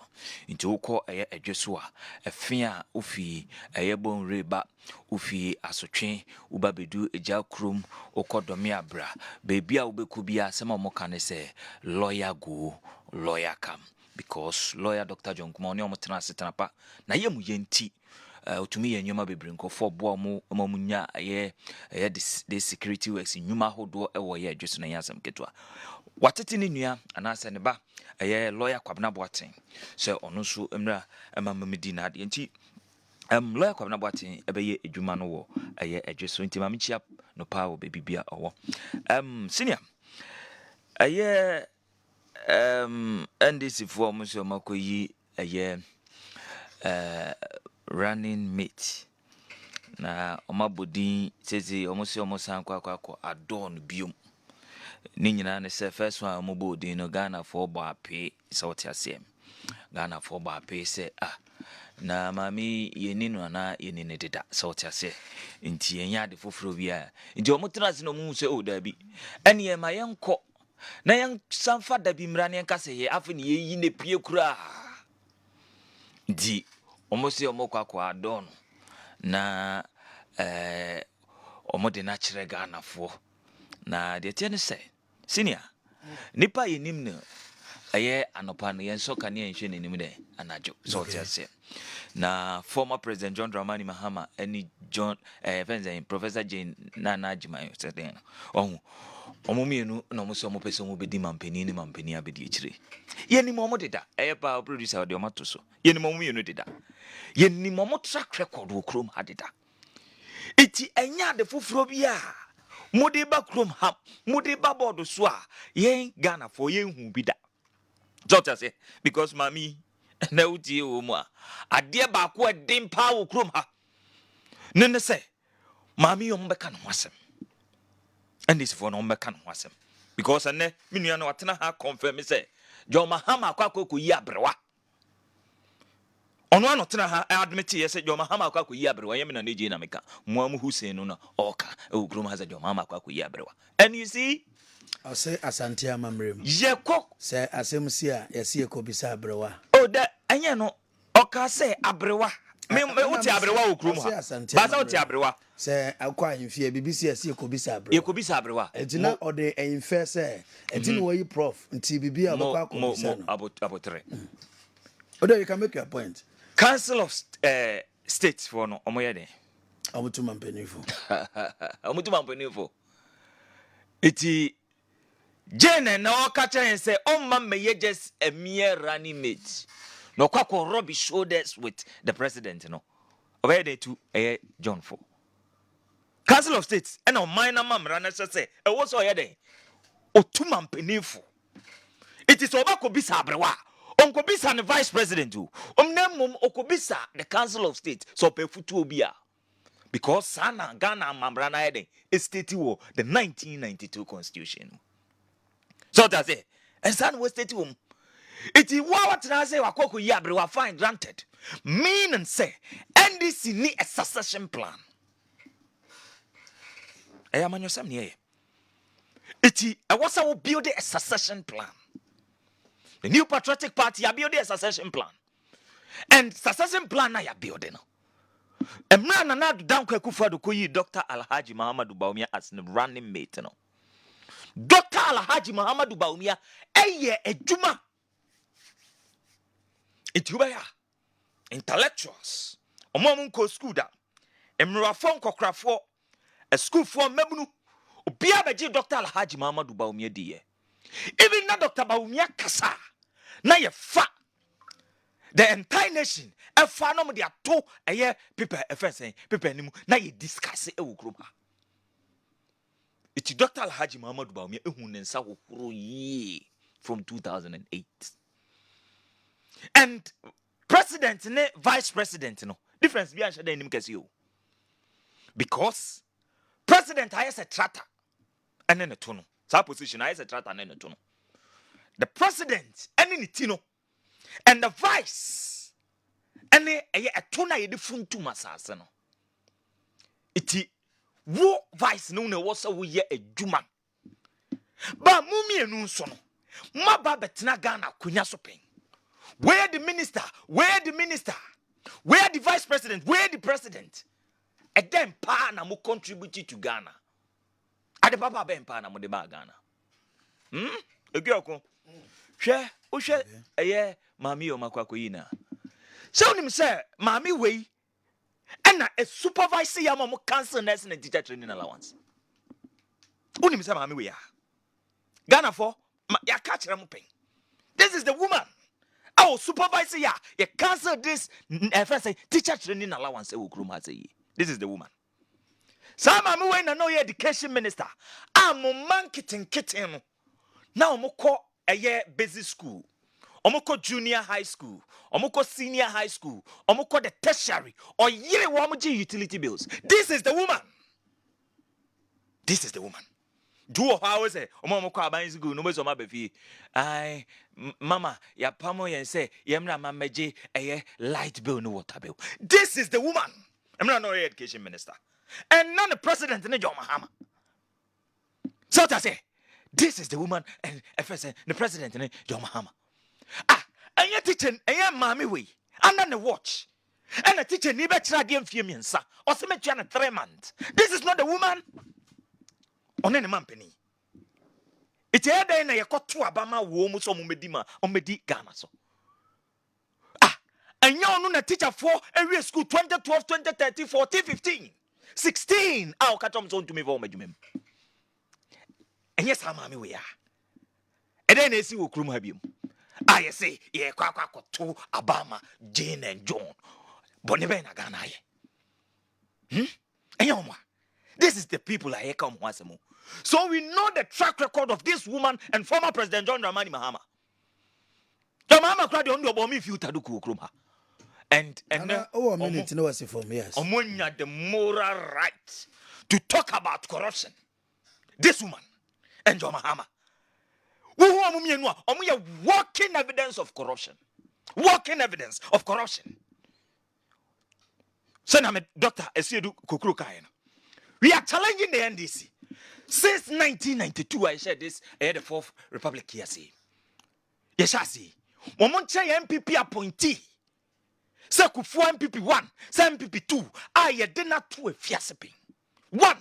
nti ukọ eye adweso a efia ofi eye bon reba ofi asotwe uba bedu eja krom okodome abra bebi a ubeku bia sema mo kan se lawyer go lawyer come. Because lawyer Dr. John Kuma onye omotena setanapa na ye mu yenti utumi ye nyoma bebre nkofo bo mu munya ye the security works nyuma hodo ewo ye adweso na yasam ketwa watete ni nua anase ne ba ye lawyer Kwabena Boateng so ono so emra emamamedi na de nti lawyer Kwabena Boateng ebeye edwuma no wo ye adweso nti mamchia no pa wo bebibia owo senior and this form so makoyi running mate na omabodin sezi omosi omosan kwa adon biom ni nyina ne se first one omobodin no Ghana for bape South Asia Ghana for bape se na mami yeni no na yeni ne deda South Asia nti yenya de foforo bia nti omotra se no mu se o da bi ene ye mayenko na yang sanfa da bi mra ne nkase ye afi ne yi ne pie kura di omosi omokwa adon na omode na kire Ghana fo na de tie ne se senior nipa yenim ne aye anopa no yen so kan yen hwe nenim de anajo so tia se na former President John Dramani Mahama any John Professor Jane Nana Jimayo said then omomienu na omoso omopese omobedi mampani ni mampani abedi echire yeni momo deda pa producer de omato so yeni momienu deda yeni momo track record wo krom hadeda eti enya de foforo bia mode ba krom ha mode ba board so a yen Ghana for yen hu bi da doctor say because mami na utie wo mu a ade ba ko edin pa wo krom ha nene say mami yom be kan ho asem and this for no mekan ho asem because ene minua na watena ha confirm say John Mahama Akuoko yi abrewa ono anotena ha admit ye say John Mahama Akuoko yi abrewa yemi na neje na meka muamu Hussein no oka ogrum ha say John Mahama Akuoko yi abrewa and you see I say asante amamrem yeko say asem si a yesi ekobisa abrewa oh da anya no oka say abrewa me uti abrewa ogrum ha ba say uti abrewa say akwa himfie BBC yesi ekobisa abrewa ekobisa abrewa etina ode enfe say etina wo prof nti bibia abakwa akobisa no abotre odo you can make your point. Council of States for no omoyede omutuma mpenifo omutuma mpenifo iti Jane na okacha say omma meye just a mere running mate no kwako rubbish shoulders with the president no obede to John 4 Council of States and on minor mamra na say e wo so yede otuma mpenifo it is obako bisa abrewa onko bisa the vice president omnamum okobisa the Council of State so pefutu obia because sana Ghana mamra na yede state wo the 1992 constitution so that's it and san was state wo it is what na say Akuoko yi abrewa fine granted mean and say NDC ni a succession plan amanyo sam ne it is I was build a succession plan The New Patriotic Party are building a succession plan. And succession plan na ya building. Emra na down Kwaku Kwarteng Dr. Alhaji Muhammadu Bawumia as the running mate. No. Dr. Alhaji Muhammadu Bawumia eye ejuma. Itubaya intellectuals. Omo ko school da. Emra fon kokrafo a school for memunu. Obia beji Dr. Alhaji Muhammadu Bawumia die. Even na Dr. Bawumia kasa na ye fa the entire nation e fa no de ato eye people e fa say people nimu na ye discuss e wo krom ha. It's Dr. Alhaji Muhammadu Bawumia ehun ne nsa hokoro yi from 2008. And president ne vice president no difference bi anhye da nim kase o. Because president has a charter and then a tunnel. Sa position has a charter and then a tunnel. The president and in tino and the vice and a tuna ye different to masasa no. Iti wo vice no ne was a ye a juma. Ba mumi enu so no. Ma ba betina Ghana kunya so pen. Where the minister? Where the minister? Where the vice president? Where the president? And then pa na mo contribute to Ghana. Ade papa ben pa na mo de ba Ghana. Egioko. Hwe, wo hwe eye mami o makwako yi na. So nim say mami we na a supervisor ya mo cancel nurse and teacher training allowance. Unim say mami we ya. Ghana for ya catch them pen. This is the woman. Our supervisor ya cancel this first teacher training allowance e wo krom ha say. This is the woman. Some mami we na no education minister. Am man kitten no. Now omoko eye basic school. Omoko junior high school. Omoko senior high school. Omoko the tertiary. Or yere wamuji utility bills. This is the woman. This is the woman. Do how is it? Omoko aban school. No me so ma befi. Ai mama ya pamo yen say yemra mameji eye light bill no water bill. This is the woman. I'm not no education minister. And not the president in John Mahama. So to say, this is the woman and the president in John Mahama. And you're teaching a young mommy way, and then the watch. And a teacher never tried game for me, sir, or some 3 months. This is not the woman on any company. It's a day and I got to Abama womb so Medima or Medi Ghana. So. And you're not a teacher for area school 2012, 2013, 14, 15, 16. I'll catch on to me for my jumem. And yes, I'm mommy we are. And then I see who krum have you. I say, yeah, Kwako to Obama, Jane and John. Bonibena Ghana. And you this is the people I come once more. So we know the track record of this woman and former President John Dramani Mahama. The Mahama cried on your bomb if you taduku kruma. And a minute no was for me. Yes. Omonya the moral right to talk about corruption. This woman and John Mahama. Walking evidence of corruption. Walking evidence of corruption. So now, Dr. Esiedu Kukurukayen. We are challenging the NDC. Since 1992, I said this, I had the Fourth Republic here. Yes, I see. Momonche MPP appointee. Say Kufu MPP 1, say MPP 2. I did not do a fiasiping. 1.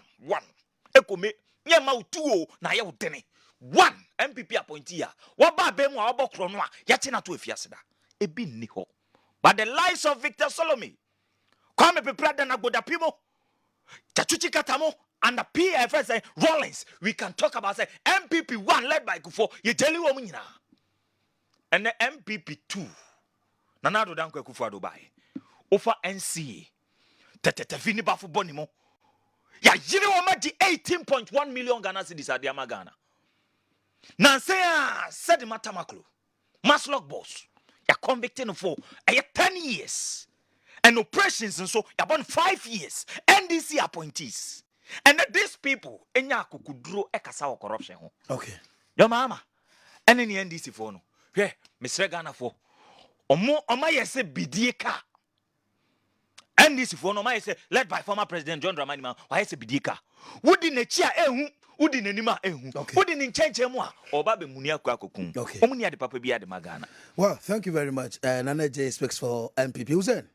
Ekome, Yama 2 na ya utene. 1 MPP appointee ya. Waba bemu wa wabo kronwa. Yatina tu efiasida. Ebi niho. But the lies of Victor Solomon. Kwame Peprada na Godapimo. Chachuchi Katamo. And the PFS Rollins. We can talk about say MPP 1 led by Kufo. Ye tell you woman. And the MPP 2. Nanado Danko Kufu Dubai. Ofa NCA. Tetetefini bafu bonimo. Ya jiri wamaji 18.1 million Ghana cedis adiama Ghana. Nansea said Matamaklo. Maslock boss. Ya convicted for 10 years. And operations and so ya born 5 years. NDC appointees. And these people enya kukudro ekasa corruption. Okay. Your mama. And any NDC for no. Here, Mr. Ghana for Oma yese bidieka. NDC for no ma yese led by former President John Dramani Mahama. Wa yese bidieka. Wudi nechia ehu udi nenima ehu udi ni nchenche mu a oba be muni akokun omuni ade papa bi ade magana. Well, thank you very much. Nana J speaks for MPP. Uzen.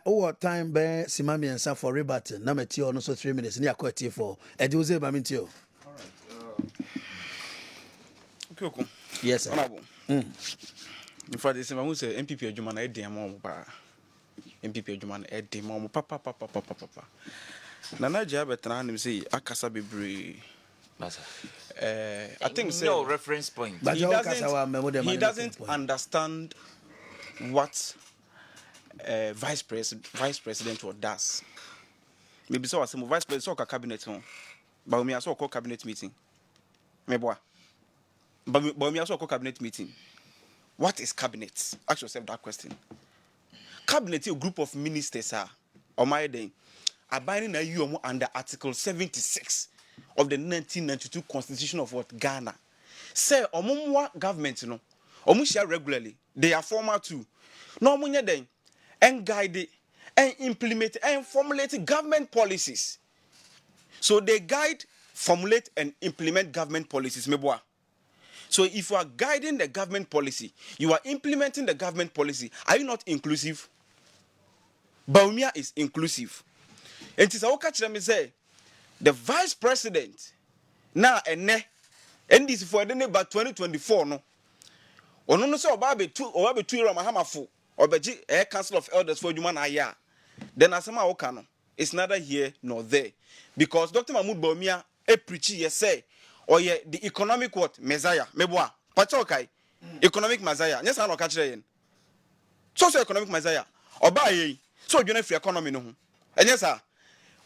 Over time be simami and for rebuttal. Na meti ono so 3 minutes ni akwati for. Edi uze ba mintio. All right. Okay. Yes sir. Honorable. In fact, this man who say MPP adwuma na edem mo ba. MPP adwuma na edem mo papa. Nana J abetana nim say akasa bebre. I think no reference point. He doesn't understand what vice president what does. Maybe so as some vice president so cabinet home. But me also call cabinet meeting. Me boy. But me also call cabinet meeting. What is cabinet? Ask yourself that question. Cabinet is a group of ministers or my day abiding you under Article 76 of the 1992 Constitution of what Ghana. Say omumwa government no omushare regularly. They are formal too. No munye den and guide and implement and formulate government policies. So they guide, formulate and implement government policies. Meboa. So if you are guiding the government policy, you are implementing the government policy. Are you not inclusive? Baumia is inclusive. And it's our catch them say the vice president now and this for the about 2024 no. Ono no say obabe 2 year mahamafo obeji council of elders for human aya. Then asema oka no it's neither here nor there because Dr. Mahmoud Baumia preach ye say oye the economic what messiah meboa pacha okai economic messiah nyesa no ka kire yen so economic messiah oba ye so dwena free economy no ho enyesa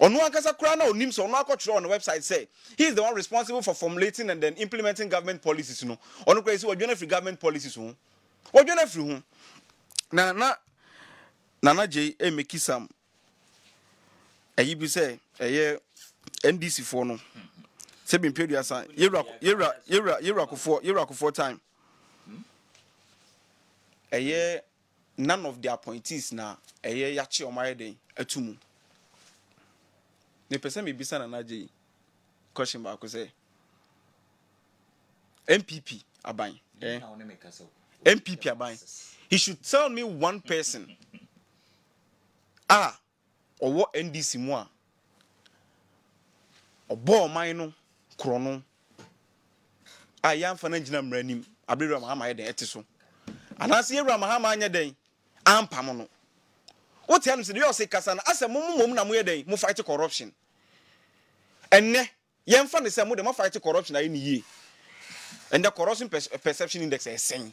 Onu akasa kura na onim so onu akotro on the website say he is the one responsible for formulating and then implementing government policies no. Onu kura say odwena free government policies ho. Odwena free ho. Nana J make some ayi bi say NDC for no. Say bin period asa yera kofo time. None of the appointees na yachi omaye den atumu. The person may be son and Naji question back say MPP Abang. MPP Abang. He should tell me one person. Or what NDC moi. Or bo mine chrono. I am for engineer Mrenim. Abira Mahama de etiso. And I see Ramahama anya day. Am pamono. What time is you say Kasana? As a mum na muye day, mu fight corruption. And ne yemfa ne say mu dem fight corruption ayi ni ye. And the corruption perception index is saying.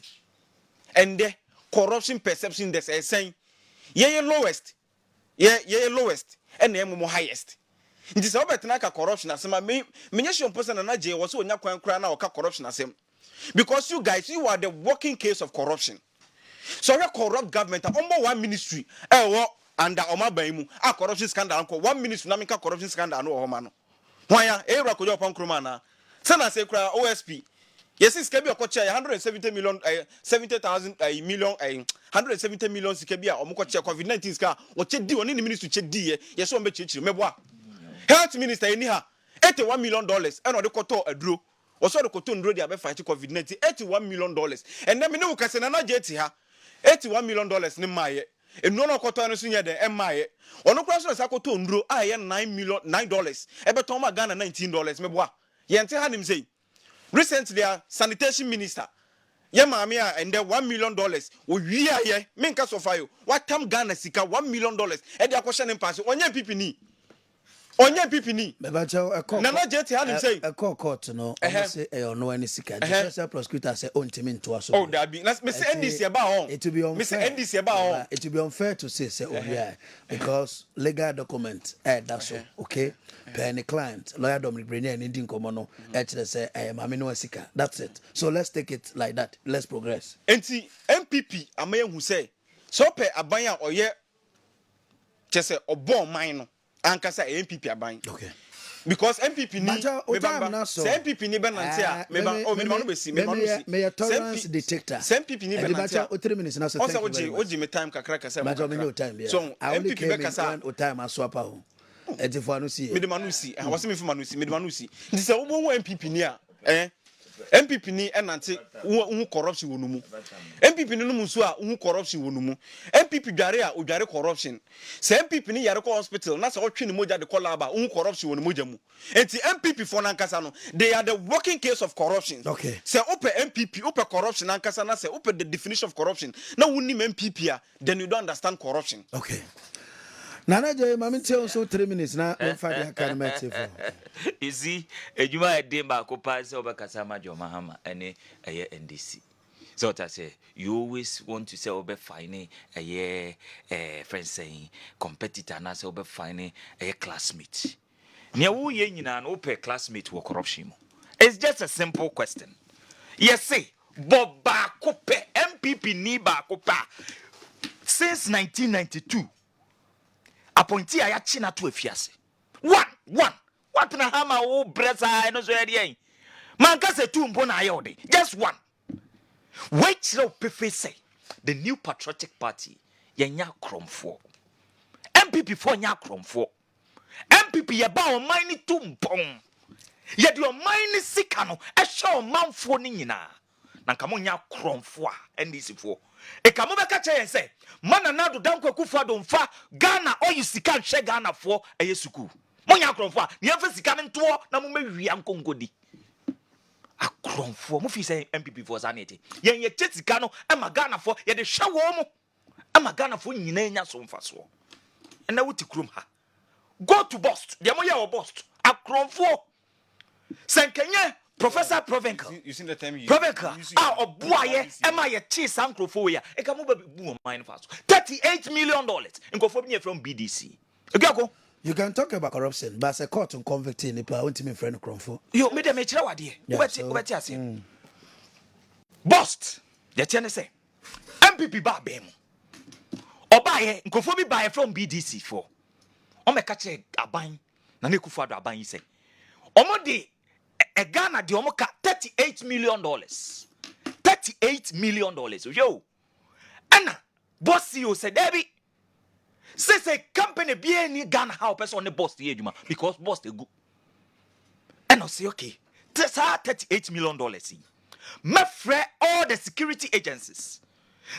And the corruption perception index is saying. Ye lowest. Ye lowest. And ye mu highest. It is about na ka corruption asema me nyesho person na je wo so onya kwan kra na o ka corruption asem. Because you guys you are the working case of corruption. So we corrupt government almost one ministry under Omabaimu a corruption scandal one ministry na meka corruption scandal no homa no why era ko jopon kromana sana say kra OSP yes is kebi okoche 170 million 70,000 million 170 million sikebi a omokoche COVID-19 ska o che di oni ni ministry che di yes o mbechichiri meboa health minister eni ha $81 million and o de koto aduro o so de koto nduro dia be fight COVID-19 $81 million and then me no kase na jeti ha $81 million ni maye enu no koto anu sunye de emaye ono kura so sa koto nduro a ye $9 ebe ton ma Ghana $19 meboa ye nte ha nim say recently sanitation minister ye maame a and $1 million o wi aye me nka so fayo watam Ghana sika $1 million e de akoshe ne pass onye pipini bebacho Nana Jeti had him say a court no say no any sika the special prosecutor say ontimi nto aso oh that be let's me say NDC about on it will be unfair NDC about on it will be unfair to say because legal document that's so okay per client lawyer Dominic Brenier and Indian Komono actually say mama no sika that's it so let's take it like that let's progress enti MPP amaye hu say so per aban a oye chese obon man no ankasa MPP aban okay because MPP ni say MPP ni benantia me no besi me tolerance detector say MPP ni benantia o 3 minutes na so thank you oji me time kakra kasa so MPP be kasa o time aswapa ho Etifanusi. Medemanusi. I was me for Manusi, Medemanusi. This is a woman MPP near. MPP ni enante who corruption wonumu. MPP no musu a who corruption wonumu. MPP dware a odware corruption. Se MPP ni yare ko hospital na se otwe ni moja de call aba who corruption wonumu jamu. Enti MPP for nankasa no they are the working case of corruption. Okay. Se ope MPP ope corruption nankasa na se ope the definition of corruption. Na wonni MPP a then you don't understand corruption. Okay. Nana Joy, Mammy tell so 3 minutes now. You see, a demba copas over Kasama Jomahama and a year NDC. So I say, you always want to say over finding a year friend saying competitor and as over finding a classmate. Near who yen an open classmate will corruption. It's just a simple question. Yes, say, Bob Bakope, MPP ni Bakopa since 1992. Appointee aya china to efiase. One. What na hama o bresa no so ade. Man ka se two mpo na ayode. Just one. Wait no pefe say the new patriotic party yenya kromfo. MPP for nya kromfo. MPP ye ba o man ni tumpon. Ye de o man ni sika no e show manfo ni nyina. Na nka mo nya kromfo a NDC fo. E ka mo be ka che say mana na do danko kufa do mfa Ghana oyi sika hwe Ghana fo eye suku monya akromfo a ne fa sika nto na mo mawia nkongodi akromfo mo fi say MPP for sanity yen ye sika no e ma Ghana fo ye de hwe wo mo e ma Ghana fo nyina nya so mfa so e na wuti krom ha go to bust de mo ye o bust akromfo senkenye Professor Provencal. You seen the time you Provencal. Obuaye ema ye chi sankrofo ya. E ka mo be bu mine fast. $38 million. Nkofo bi from BDC. Egiako. You can talk about corruption, but as a court on convicting the power ultimate friend Kromfo. Yo, me de me chira wade. Ubeti ase. Bust. Ye tiene say. MPP ba be mo. Obaye nkofo bi ba from BDC for. O me ka che aban na ne kufu ado aban yi say. Omo de a Ghana de omoka $38 million. $38 million. Yo. Anna, boss you said Debbie. Say company be any Ghana how person on the boss the ejuma because boss they go. And I say okay. That's $38 million. Me free all the security agencies.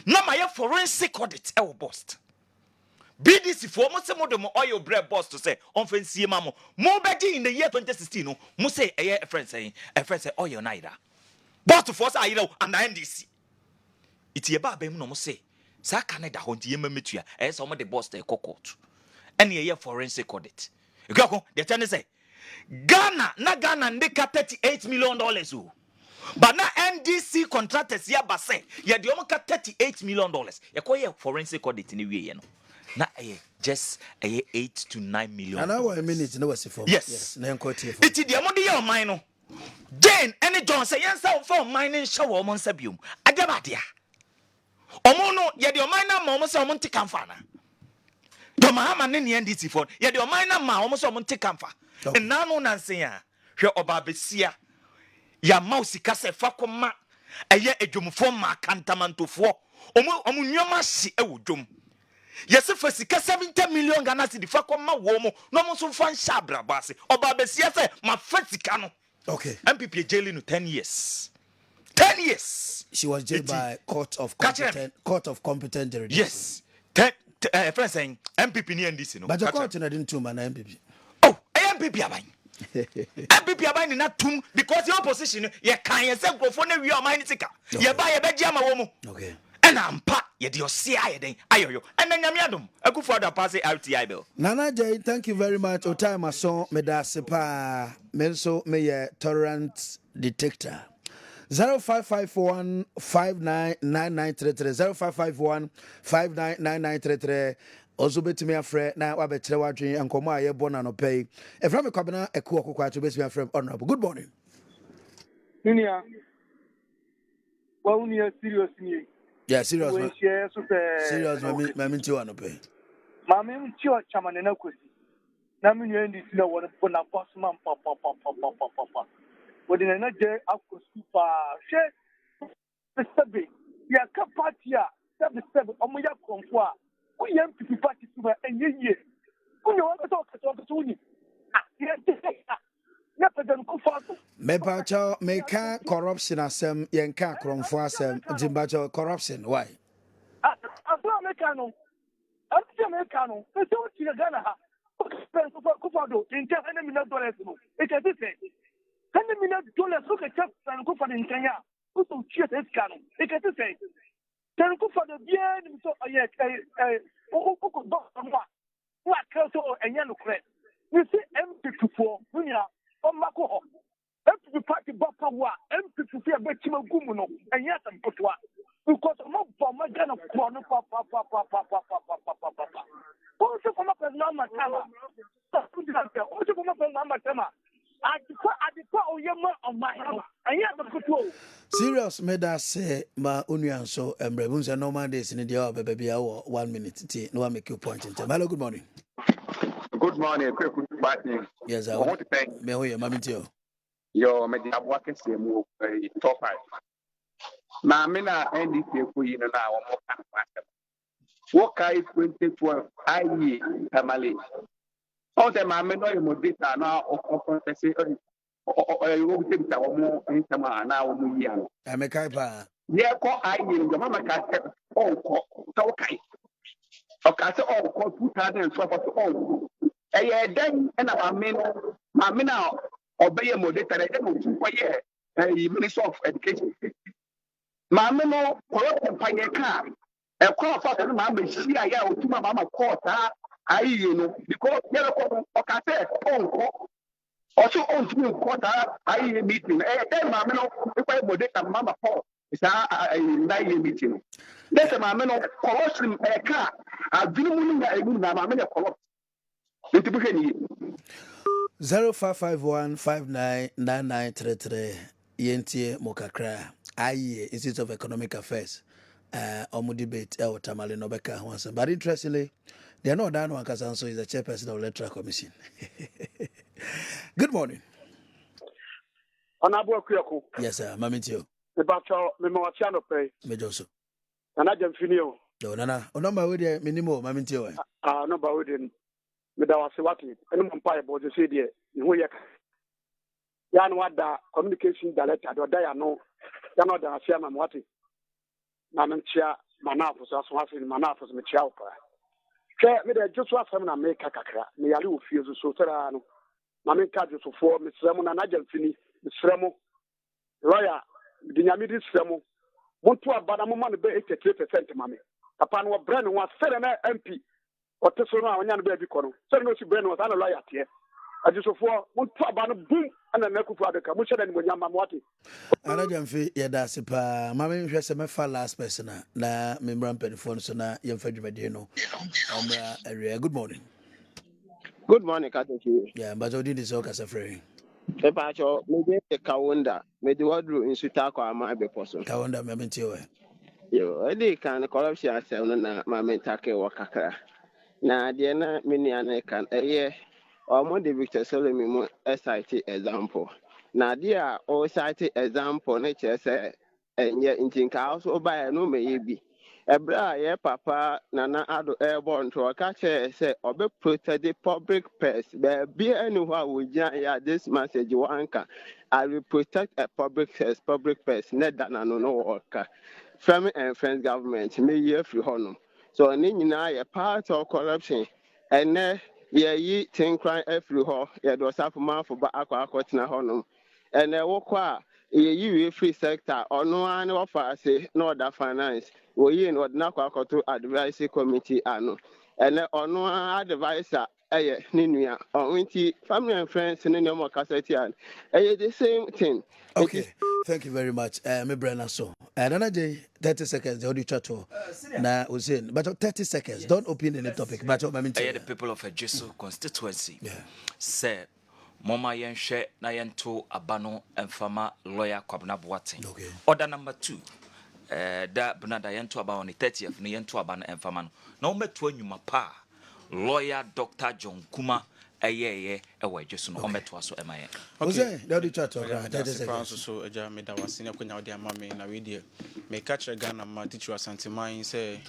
Na my forensic audit e bust. BDC for mo se mo de mo oil bread boss to say on fancy mamo mo be in the year 2016 no mo say a friend say oil naira but to force I know and NDC it ye ba be mo no mo say sa Canada ho die mametua e say mo de boss dey court and ye forensic audit you go the ten say Ghana ndeka $38 million o but na NDC contractors ya ba say ye de o ka $38 million ye ko ye forensic audit ni wie ye no na just 8 to 9 million. And our minute no was for. Yes. Na encote here. It the amount your mine no. Jane any John say yensa for mining show o mon sabium. Agabadia. Omo no ye the mine na ma omo say omo take amfa na. Do mahama ne ne NDC for. Ye the mine na ma omo say omo take amfa. And na no na say a hwe oba besia. Ya mouse ka se fa koma. Eye edwumfo ma kantamantofo. Omo nyoma hye e wodwom. Yes, if it's $70 million Ghana cedi fa koma wo mo no mo so fan shabra base oba besia say ma fatika no. Okay. MPP jailing no 10 years. 10 years. She was jailed by court of competent jurisdiction. Yes. Friend saying MPP ni NDC no. But the court didn't too man MPP. Oh, MPP aban. MPP aban na tum because your opposition ye kan ye say grofo na wi o man tika. Ye ba ye be dia ma wo mo. Okay. And I'm pa ye de osia den ayoyo and then nyamiadum akufo da pass RTI bill. Nana Jay, thank you very much. O time aso me da sepa menso me ye tolerant detector. 0551 599933 0551 also betimi afre na wa betre wadwen ankomo aye bona no pay. E from me kwabena Akuoko Kwarteng betimi afre honorable. Good morning. Ninia. Wa unia serious ni. Yeah, serious. Serious, my minti one pay. My main chio chaman na kwesi. Na me nyu ndi na wona na bossman papa. Wodi na je akọ super she sebe ya ka party a sebe omo ya konfo a wo yam pipi party super enye ye Mepacho meka corruption asem yenka kromfo asem dimbacho corruption why Americano, it's all to the Ghana. Kufado, in $10 million. It's a difference. $10 million look at Chef and Kufado in Kenya. Who to cheat his canon? It's a difference. Then Kufado, yeah, so what culture and yellow credit. You see, M54, Munya, or Mako. MP party Bapa, MP to bet Timo Gumuno, and yet I'm put one. Because I'm not for my gun of corner, papa. Also come up as Mama Tama. Also come up as Mama Tama. I declare Oyama on my hammer. And yet the control. Serious made us say ma union so embrebuns and normal days in the hour baby hour 1 minute no one make you point in time. Hello, good morning. Good morning, quick morning. Yes, I want to thank me who mammy too. Your media working same top 5. Mamina and this for you now more kind of what kind 2012 IE family. All the mamma no modita now or say you will take our more in Tama now. I'm a kaipa. Yeah, call IE, the mama can oh, okay. Okay, so all 2012 then and my men obey a moderator Minister of Education. My men corrupt empire car. A call for the mamma see I to my mamma court. Because yellow okay also on to me quarter I meeting. Then my men if I moderator mamma call. It's a meeting. That's a man of corruption a car. I've been my men corrupt. 0551599933 yentie mokakra aye Institute of Economic Affairs omu debate tamale no beka ho answer. But interestingly they are not done one kasan so is the chairperson of electoral commission. Good morning. Honorable Akuoko. Yes sir, mamitio. The battle memoatiano pay. Mejoso. And I don't feel no nana onoma we dey minimo mamitio. No ba we dey Medawasewati, and Mumpire was the city, Yan Wada, communication director, or Diano, Yanoda, Siam Wati, Namantia, Manafos, as once in Manafos, Michaupa. Care me just what some make a cacra, Nialu feels so terano, Mamika just for Miss Ramon and Agentini, Miss Remo, Roya, Dinamidis Remo, Montua Badaman, 83%, mammy. Upon what Brennan was said an MP. Or to so now, baby corner. So no, she was a lawyer here. I just for one boom and a neck of the commission and when Yamamati. And I don't feel that's a pa. Mammy has a far last person. Na member phone so na young Fedradino. Area. Good morning. Good morning, Katuki. Yeah, but I did this all as a free. The patcho, maybe the Kawunda, made the wardrobe in Sutako, my be person. Kawunda, Mamitio. You, they can corruption yourself, my mentake or kakra. Na Diana Miniana can a year or more the Victor Solomon SIT example. Na dear all cited example nature say and yet in think also by a no maybe. A bra ye papa nana ado airborne to a catcher say or be protect the public purse. Be anywhere with this message one can. I will protect a public purse, net than no worker. Family and friends government may year free honor. So a part of corruption and ye think crime every hall, yet was up for Akuoko Kwarteng and ye free sector or no one offer say no that finance or ye not Akuoko to advisory committee and no advisor Ninia or winty family and friends in your more cassette and the same thing. Okay, thank you very much. Me Brenna so. Another day, 30 seconds, the audio chat na Hussein. But 30 seconds, don't open any topic. But I mean, the people of Ejisu constituency say Mama Yenche na yento abano enfama lawyer Akuoko Kwarteng. Okay. Order number 2. That Bernada yento about on the 30th, ni yento abano enfama no. Na umetu nyuma pa lawyer Dr. John Kuma ewe Ejisu no umetu aso emaye. Okay, the audio chat 30 seconds. So eja me da wasine kwanya odi ama me na we dey me catch Ghana ma teach you Asante man say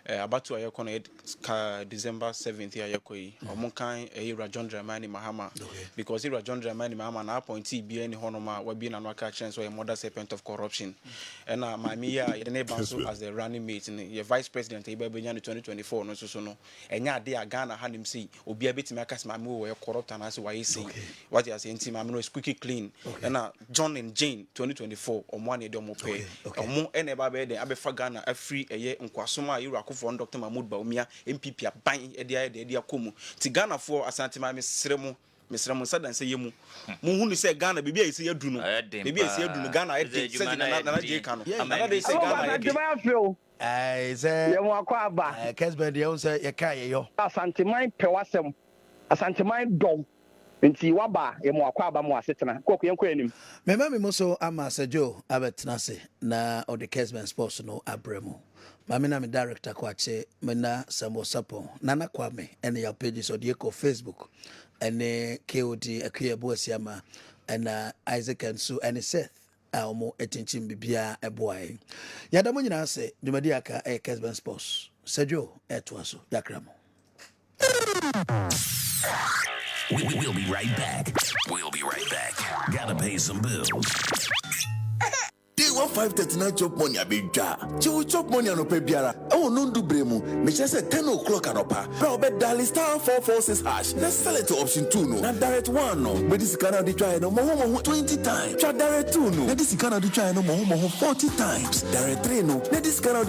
abatu ayekɔ no December 7th ayekɔ yi ɔmo kan Ira John Dramani Mahama because Ira John Dramani Mahama na appointee bi ani honoma wa bi na no aka kyerɛ so a mother serpent of corruption and maami ya yɛne banso as the running mate ne ye vice president e ba benya no 2024 no so no enya ade a Ghana ha nim sei obi abetimi aka se maami wo corrupt and as why say what you say nti maami no is squeaky clean and John and Jane 2024 omo ane de omo pay omo ene ba be de abefa Ghana afri eye nkwasoma Ira Akufo Dr. Mahmoud Baumia MPP aban e de akomu ti Ghana for asante maami sremu Mr. Sadan say yemu. Muhunu say Ghana bibi ay say yadu no. Bibi ay say yadu no Ghana e dey say na je kan. Ana dey say Ghana e. Ai say yemu akwa aba. Kessben dey on say ye kai yo. Asanteman pewasem. Asanteman dom. Nti waba yemu akwa aba mu asetena. Koku yenko anim. Mema me so ama Sajo abetena se na o the Kessben Sports no abremu. Mami na me director kwache mena Samo Sapo Nana Kwame ene ya pages o dieko Facebook ene KOD Akuye Boasiama ena Isaac and Sue ene Seth omo etinchim bibia eboai yada mo nyina se dwumadi aka Kessben Sports Sajo etwaso yakramo. We'll be right back. Gotta pay some bills. Day 1539 chop money abidja. Che we chop money anope biara. E won no do bremu. Me che say 10 o'clock anopa. Pra obe dial star 446 hash. Let's sell it to option 2 no. Na direct 1 no. But this kind of try no mo 20 times. Try direct 2 no. Na this kind of try no mo 40 times. Direct 3 no. Na this kind of